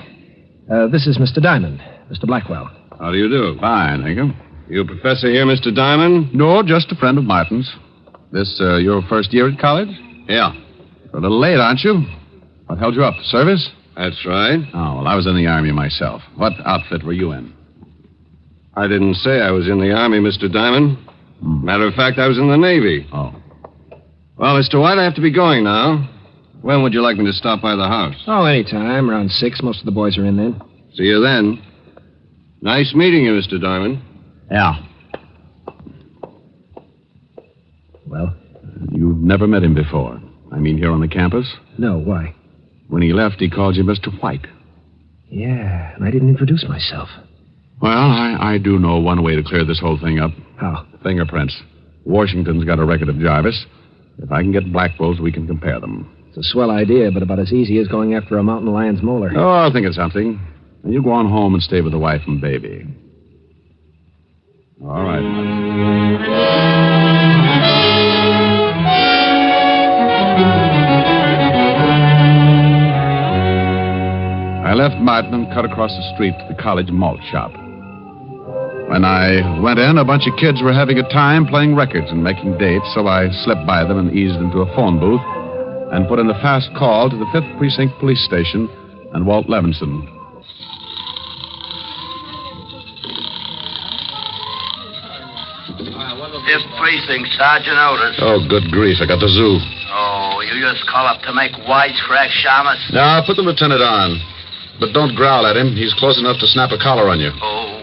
This is Mr. Diamond, Mr. Blackwell. How do you do? Fine, thank you. You professor here, Mr. Diamond? No, just a friend of Martin's. This your first year at college? Yeah. You're a little late, aren't you? What held you up? Service? That's right. Oh, well, I was in the Army myself. What outfit were you in? I didn't say I was in the Army, Mr. Diamond. Matter of fact, I was in the Navy. Oh. Well, Mr. White, I have to be going now. When would you like me to stop by the house? Oh, anytime. Around 6. Most of the boys are in then. See you then. Nice meeting you, Mr. Diamond. Yeah. Well? You've never met him before. I mean, here on the campus? No, why? When he left, he called you Mr. White. Yeah, and I didn't introduce myself. Well, I do know one way to clear this whole thing up. How? Fingerprints. Washington's got a record of Jarvis. If I can get Blackwell's, we can compare them. It's a swell idea, but about as easy as going after a mountain lion's molar. Oh, I'll think of something. And you go on home and stay with the wife and baby. All right. I left Martin and cut across the street to the college malt shop. When I went in, a bunch of kids were having a time playing records and making dates, so I slipped by them and eased into a phone booth and put in a fast call to the 5th Precinct Police Station and Walt Levinson. Fifth Precinct, Sergeant Otis. Oh, good grief. I got the zoo. Oh, you just call up to make wisecrack, Shamus? Now, put the lieutenant on. But don't growl at him. He's close enough to snap a collar on you. Oh.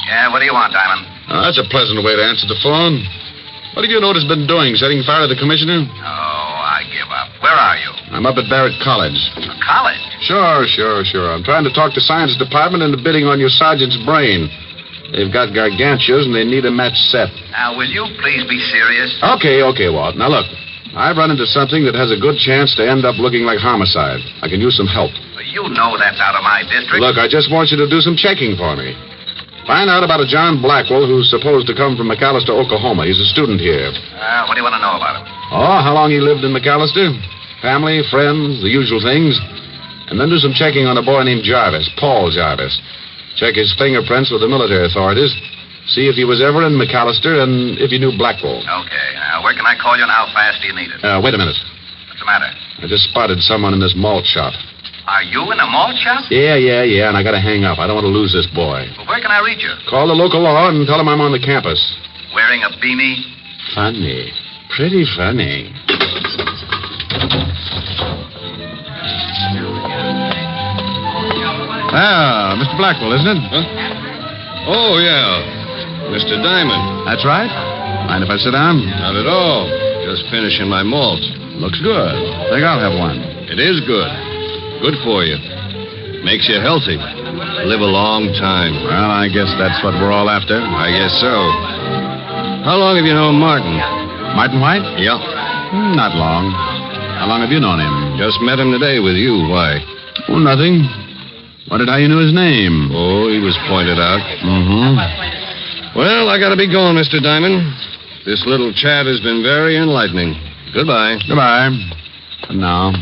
Yeah, what do you want, Diamond? That's a pleasant way to answer the phone. What have you noticed been doing? Setting fire to the commissioner? Oh, I give up. Where are you? I'm up at Barrett College. College? Sure. I'm trying to talk the science department into bidding on your sergeant's brain. They've got gargantuas and they need a match set. Now, will you please be serious? Okay, Walt. Now, look. I've run into something that has a good chance to end up looking like homicide. I can use some help. Well, you know that's out of my district. Look, I just want you to do some checking for me. Find out about a John Blackwell who's supposed to come from McAllister, Oklahoma. He's a student here. What do you want to know about him? Oh, how long he lived in McAllister? Family, friends, the usual things. And then do some checking on a boy named Jarvis, Paul Jarvis. Check his fingerprints with the military authorities. See if he was ever in McAllister and if he knew Blackwell. Okay. Now, where can I call you and how fast do you need it? Wait a minute. What's the matter? I just spotted someone in this malt shop. Are you in a malt shop? Yeah, and I gotta hang up. I don't want to lose this boy. Well, where can I reach you? Call the local law and tell him I'm on the campus. Wearing a beanie? Funny. Pretty funny. Ah, Mr. Blackwell, isn't it? Huh? Oh, yeah. Mr. Diamond. That's right. Mind if I sit down? Not at all. Just finishing my malt. Looks good. Think I'll have one. It is good. Good for you. Makes you healthy. Live a long time. Well, I guess that's what we're all after. I guess so. How long have you known Martin? Martin White? Yeah. Not long. How long have you known him? Just met him today with you. Why? Oh, nothing. Wondered how you knew his name. Oh, he was pointed out. Mm-hmm. Well, I gotta be going, Mr. Diamond. This little chat has been very enlightening. Goodbye. Goodbye. For now.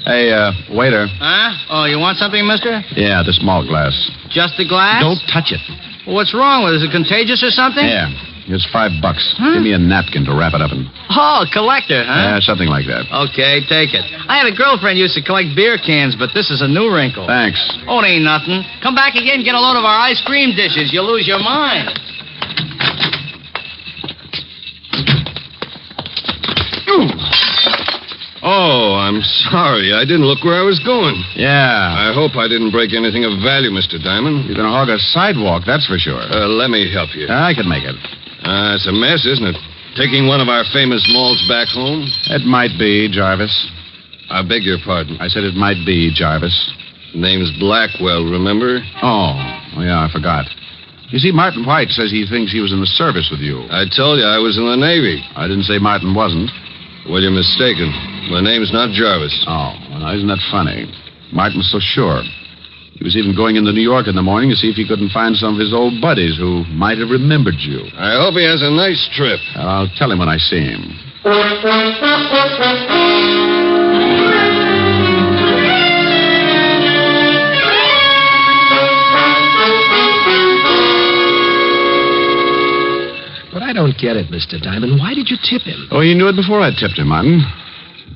Hey, waiter. Huh? Oh, you want something, mister? Yeah, the small glass. Just the glass? Don't touch it. What's wrong with it? Is it contagious or something? Yeah. Here's $5. Huh? Give me a napkin to wrap it up in. Oh, collector, huh? Yeah, something like that. Okay, take it. I had a girlfriend who used to collect beer cans, but this is a new wrinkle. Thanks. Oh, it ain't nothing. Come back again and get a load of our ice cream dishes. You'll lose your mind. Oh, I'm sorry. I didn't look where I was going. Yeah. I hope I didn't break anything of value, Mr. Diamond. You're going to hog a sidewalk, that's for sure. Let me help you. I can make it. It's a mess, isn't it? Taking one of our famous malts back home? It might be, Jarvis. I beg your pardon. I said it might be, Jarvis. Name's Blackwell, remember? Oh, yeah, I forgot. You see, Martin White says he thinks he was in the service with you. I told you I was in the Navy. I didn't say Martin wasn't. Well, you're mistaken. My name's not Jarvis. Oh, well, isn't that funny? Martin was so sure. He was even going into New York in the morning to see if he couldn't find some of his old buddies who might have remembered you. I hope he has a nice trip. I'll tell him when I see him. But I don't get it, Mr. Diamond. Why did you tip him? Oh, he knew it before I tipped him, Martin.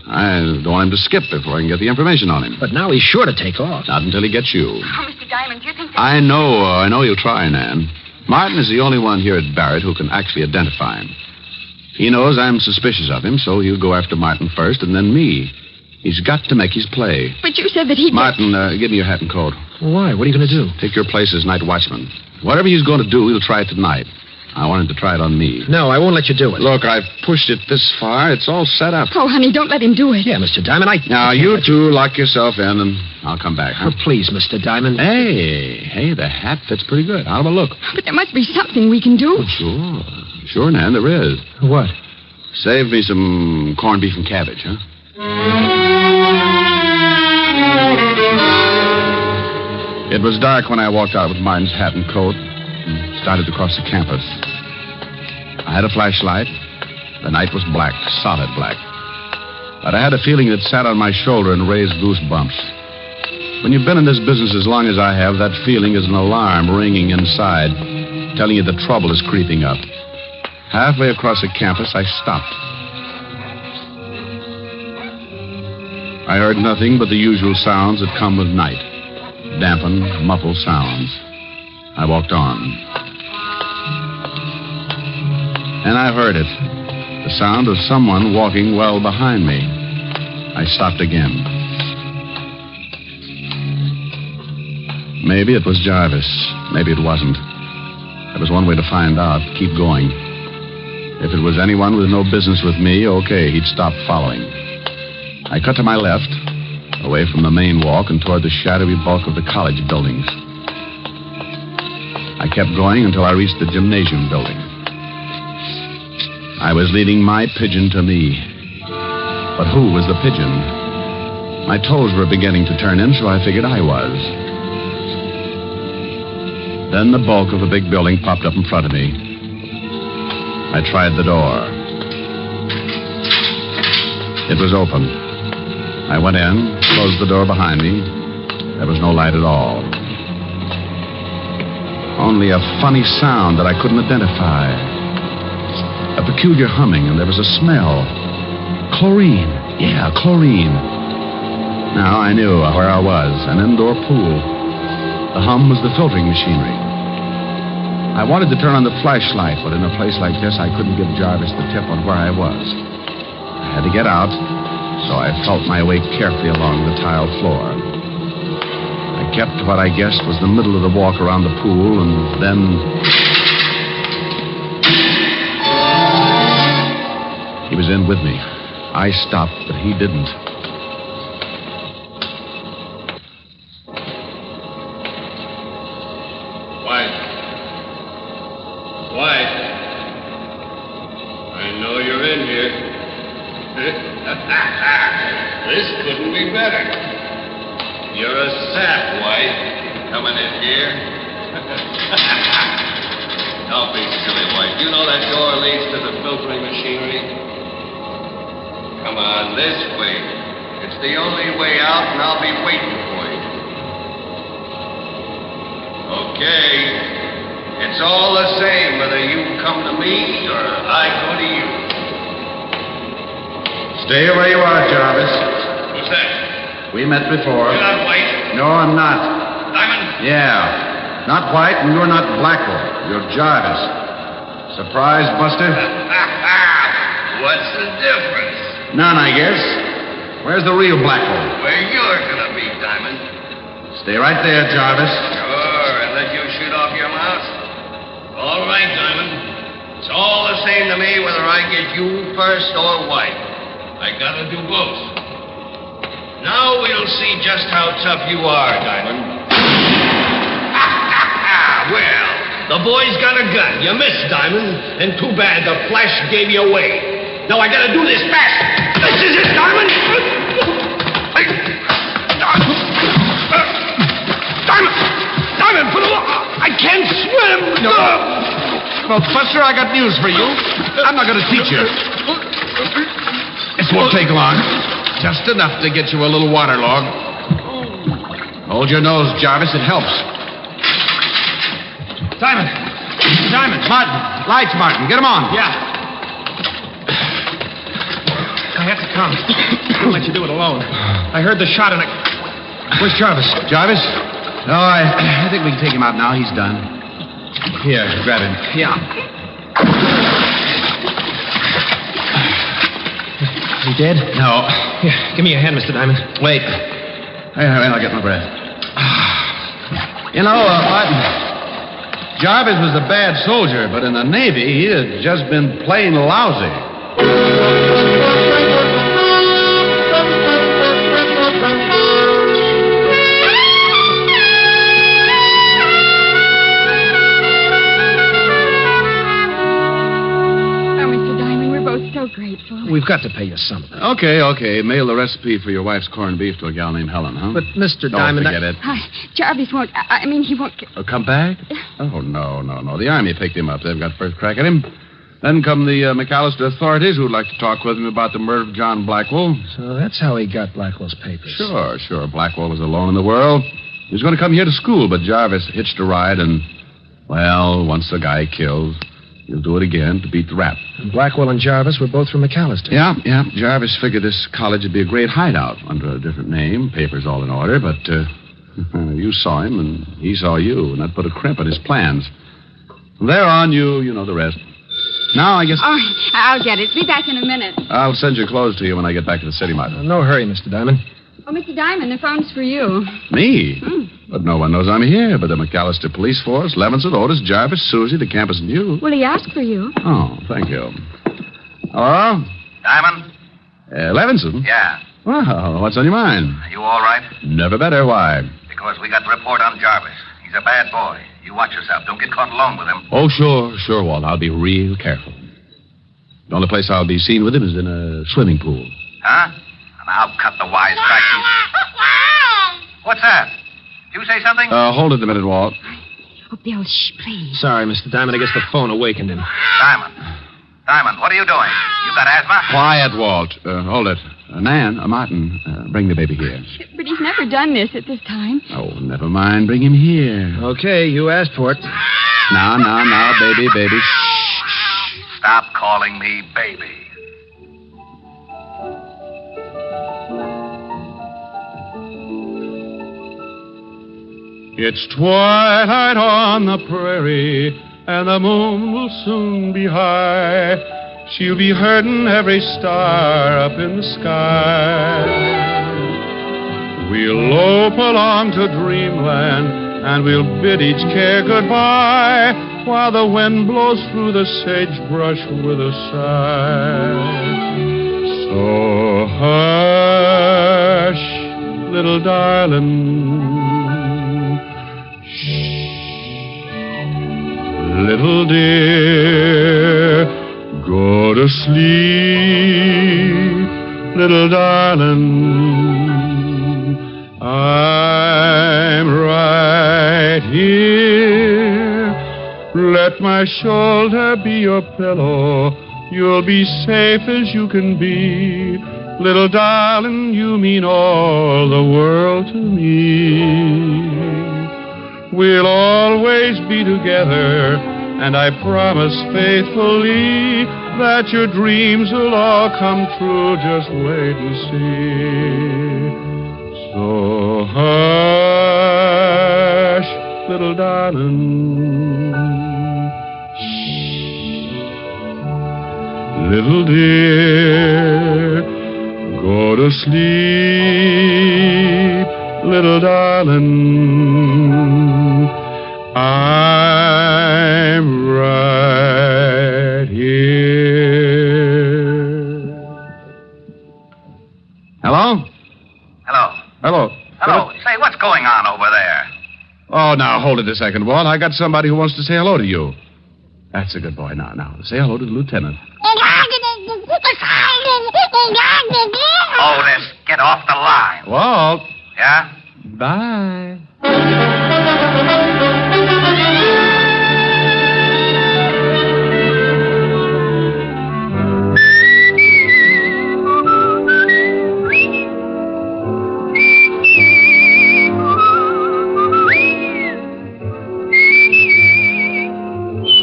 I don't want him to skip before I can get the information on him. But now he's sure to take off. Not until he gets you. Oh, Mr. Diamond, do you think that... I know he'll try, Nan. Martin is the only one here at Barrett who can actually identify him. He knows I'm suspicious of him, so he'll go after Martin first and then me. He's got to make his play. But you said that he'd... Martin, give me your hat and coat. Why? What are you going to do? Take your place as night watchman. Whatever he's going to do, he'll try it tonight. I want him to try it on me. No, I won't let you do it. Look, I've pushed it this far. It's all set up. Oh, honey, don't let him do it. Yeah, Mr. Diamond, Now, you two lock yourself in, and I'll come back, huh? Oh, please, Mr. Diamond. Hey, the hat fits pretty good. How about a look? But there must be something we can do. Oh, sure, Nan, there is. What? Save me some corned beef and cabbage, huh? It was dark when I walked out with Martin's hat and coat and started across the campus. I had a flashlight. The night was black, solid black. But I had a feeling that sat on my shoulder and raised goosebumps. When you've been in this business as long as I have, that feeling is an alarm ringing inside, telling you the trouble is creeping up. Halfway across the campus, I stopped. I heard nothing but the usual sounds that come with night. Dampened, muffled sounds. I walked on. And I heard it. The sound of someone walking well behind me. I stopped again. Maybe it was Jarvis. Maybe it wasn't. There was one way to find out. Keep going. If it was anyone with no business with me, okay, he'd stop following. I cut to my left, away from the main walk and toward the shadowy bulk of the college buildings. I kept going until I reached the gymnasium building. I was leading my pigeon to me. But who was the pigeon? My toes were beginning to turn in, so I figured I was. Then the bulk of the big building popped up in front of me. I tried the door. It was open. I went in, closed the door behind me. There was no light at all. Only a funny sound that I couldn't identify. A peculiar humming, and there was a smell. Chlorine. Yeah, chlorine. Now I knew where I was, an indoor pool. The hum was the filtering machinery. I wanted to turn on the flashlight, but in a place like this, I couldn't give Jarvis the tip on where I was. I had to get out, so I felt my way carefully along the tile floor. I kept what I guessed was the middle of the walk around the pool, and then... He was in with me. I stopped, but he didn't. this couldn't be better. You're a sap, White, coming in here. Don't be silly, White. You know that door leads to the filtering machinery? Come on, this way. It's the only way out, and I'll be waiting for you. Okay. It's all the same whether you come to me or I go to you. Stay where you are, Jarvis. Who's that? We met before. You're not White. No, I'm not. Diamond? Yeah. Not White, and you're not Blackwell. You're Jarvis. Surprise, Buster? What's the difference? None, I guess. Where's the real Blackwell? Where you're gonna be, Diamond. Stay right there, Jarvis. Sure, and let you shoot off your mouth. All right, Diamond. It's all the same to me whether I get you first or White. I gotta do both. Now we'll see just how tough you are, Diamond. Well, the boy's got a gun. You missed, Diamond. And too bad the flash gave you away. Now I gotta do this fast. This is it, Diamond. Diamond, put a... I can't swim. No. Well, Buster, I got news for you. I'm not going to teach you. This won't take long. Just enough to get you a little waterlogged. Hold your nose, Jarvis. It helps. Diamond! Martin. Lights, Martin. Get 'em on. Yeah. I have to come. I won't let you do it alone. I heard the shot and Where's Jarvis? Jarvis? No, I think we can take him out now. He's done. Here, grab him. Yeah. Is he dead? No. Here, give me your hand, Mr. Diamond. Wait. Wait, I'll get my breath. You know, Martin, Jarvis was a bad soldier, but in the Navy, he had just been plain lousy. Grateful. We've got to pay you something. Okay. Mail the recipe for your wife's corned beef to a gal named Helen, huh? But, Mr. Don't Diamond... forget it. Jarvis won't... I mean, he won't... Come back? Oh, no. The Army picked him up. They've got first crack at him. Then come the McAllister authorities who'd like to talk with him about the murder of John Blackwell. So that's how he got Blackwell's papers. Sure. Blackwell was alone in the world. He was going to come here to school, but Jarvis hitched a ride and... Well, once the guy kills... He'll do it again to beat the rap. And Blackwell and Jarvis were both from McAllister. Yeah. Jarvis figured this college would be a great hideout under a different name, papers all in order, but you saw him and he saw you, and that put a crimp in his plans. From there on, you know the rest. Now, I guess... Oh, I'll get it. Be back in a minute. I'll send your clothes to you when I get back to the city, Martin. No hurry, Mr. Diamond. Oh, Mr. Diamond, the phone's for you. Me? But no one knows I'm here but the McAllister police force, Levinson, Otis, Jarvis, Susie, the campus, and you. Well, he asked for you. Oh, thank you. Hello? Diamond? Levinson? Yeah. Well, what's on your mind? Are you all right? Never better. Why? Because we got the report on Jarvis. He's a bad boy. You watch yourself. Don't get caught alone with him. Oh, sure, Walt. I'll be real careful. The only place I'll be seen with him is in a swimming pool. Huh? And I'll cut the wisecracking. What's that? Did you say something? Hold it a minute, Walt. Oh, Bill, shh, please. Sorry, Mr. Diamond. I guess the phone awakened him. Diamond, what are you doing? You got asthma? Quiet, Walt. Hold it. Nan, Martin, bring the baby here. But he's never done this at this time. Oh, never mind. Bring him here. Okay, you asked for it. Now, baby. Shh. Stop calling me baby. It's twilight on the prairie, and the moon will soon be high. She'll be herding every star up in the sky. We'll lope along to dreamland, and we'll bid each care goodbye, while the wind blows through the sagebrush with a sigh. So hush, little darling. Little dear, go to sleep, little darling. Let my shoulder be your pillow. You'll be safe as you can be. Little darling, you mean all the world to me. We'll always be together, and I promise faithfully that your dreams will all come true. Just wait and see. So hush, little darling. Little dear, go to sleep, little darling. I'm right here. Hello? Hello. Hello. Hello. Say, what's going on over there? Oh, now, hold it a second, Walt. I got somebody who wants to say hello to you. That's a good boy. Now, say hello to the lieutenant. Otis, get off the line. Walt. Yeah? Bye.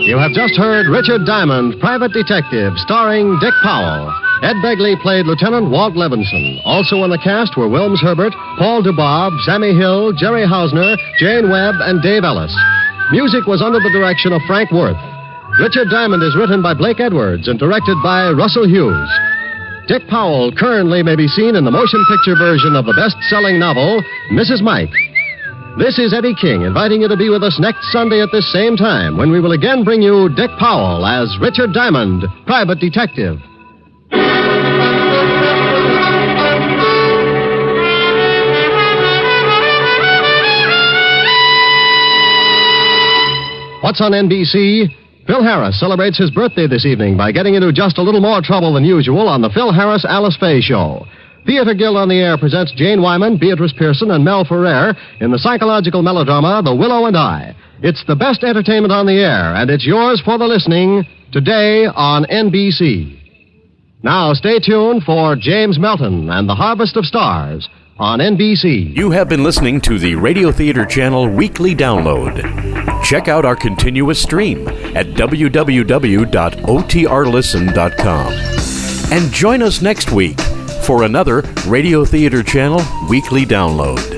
You have just heard Richard Diamond, Private Detective, starring Dick Powell. Ed Begley played Lieutenant Walt Levinson. Also in the cast were Wilms Herbert, Paul DeBob, Sammy Hill, Jerry Hausner, Jane Webb, and Dave Ellis. Music was under the direction of Frank Worth. Richard Diamond is written by Blake Edwards and directed by Russell Hughes. Dick Powell currently may be seen in the motion picture version of the best-selling novel, Mrs. Mike. This is Eddie King inviting you to be with us next Sunday at this same time when we will again bring you Dick Powell as Richard Diamond, Private Detective. What's on NBC? Phil Harris celebrates his birthday this evening by getting into just a little more trouble than usual on the Phil Harris Alice Faye Show. Theater Guild on the Air presents Jane Wyman, Beatrice Pearson, and Mel Ferrer in the psychological melodrama The Willow and I. It's the best entertainment on the air, and it's yours for the listening today on NBC. Now stay tuned for James Melton and the Harvest of Stars on NBC. You have been listening to the Radio Theater Channel Weekly Download. Check out our continuous stream at www.otrlisten.com. And join us next week for another Radio Theater Channel Weekly Download.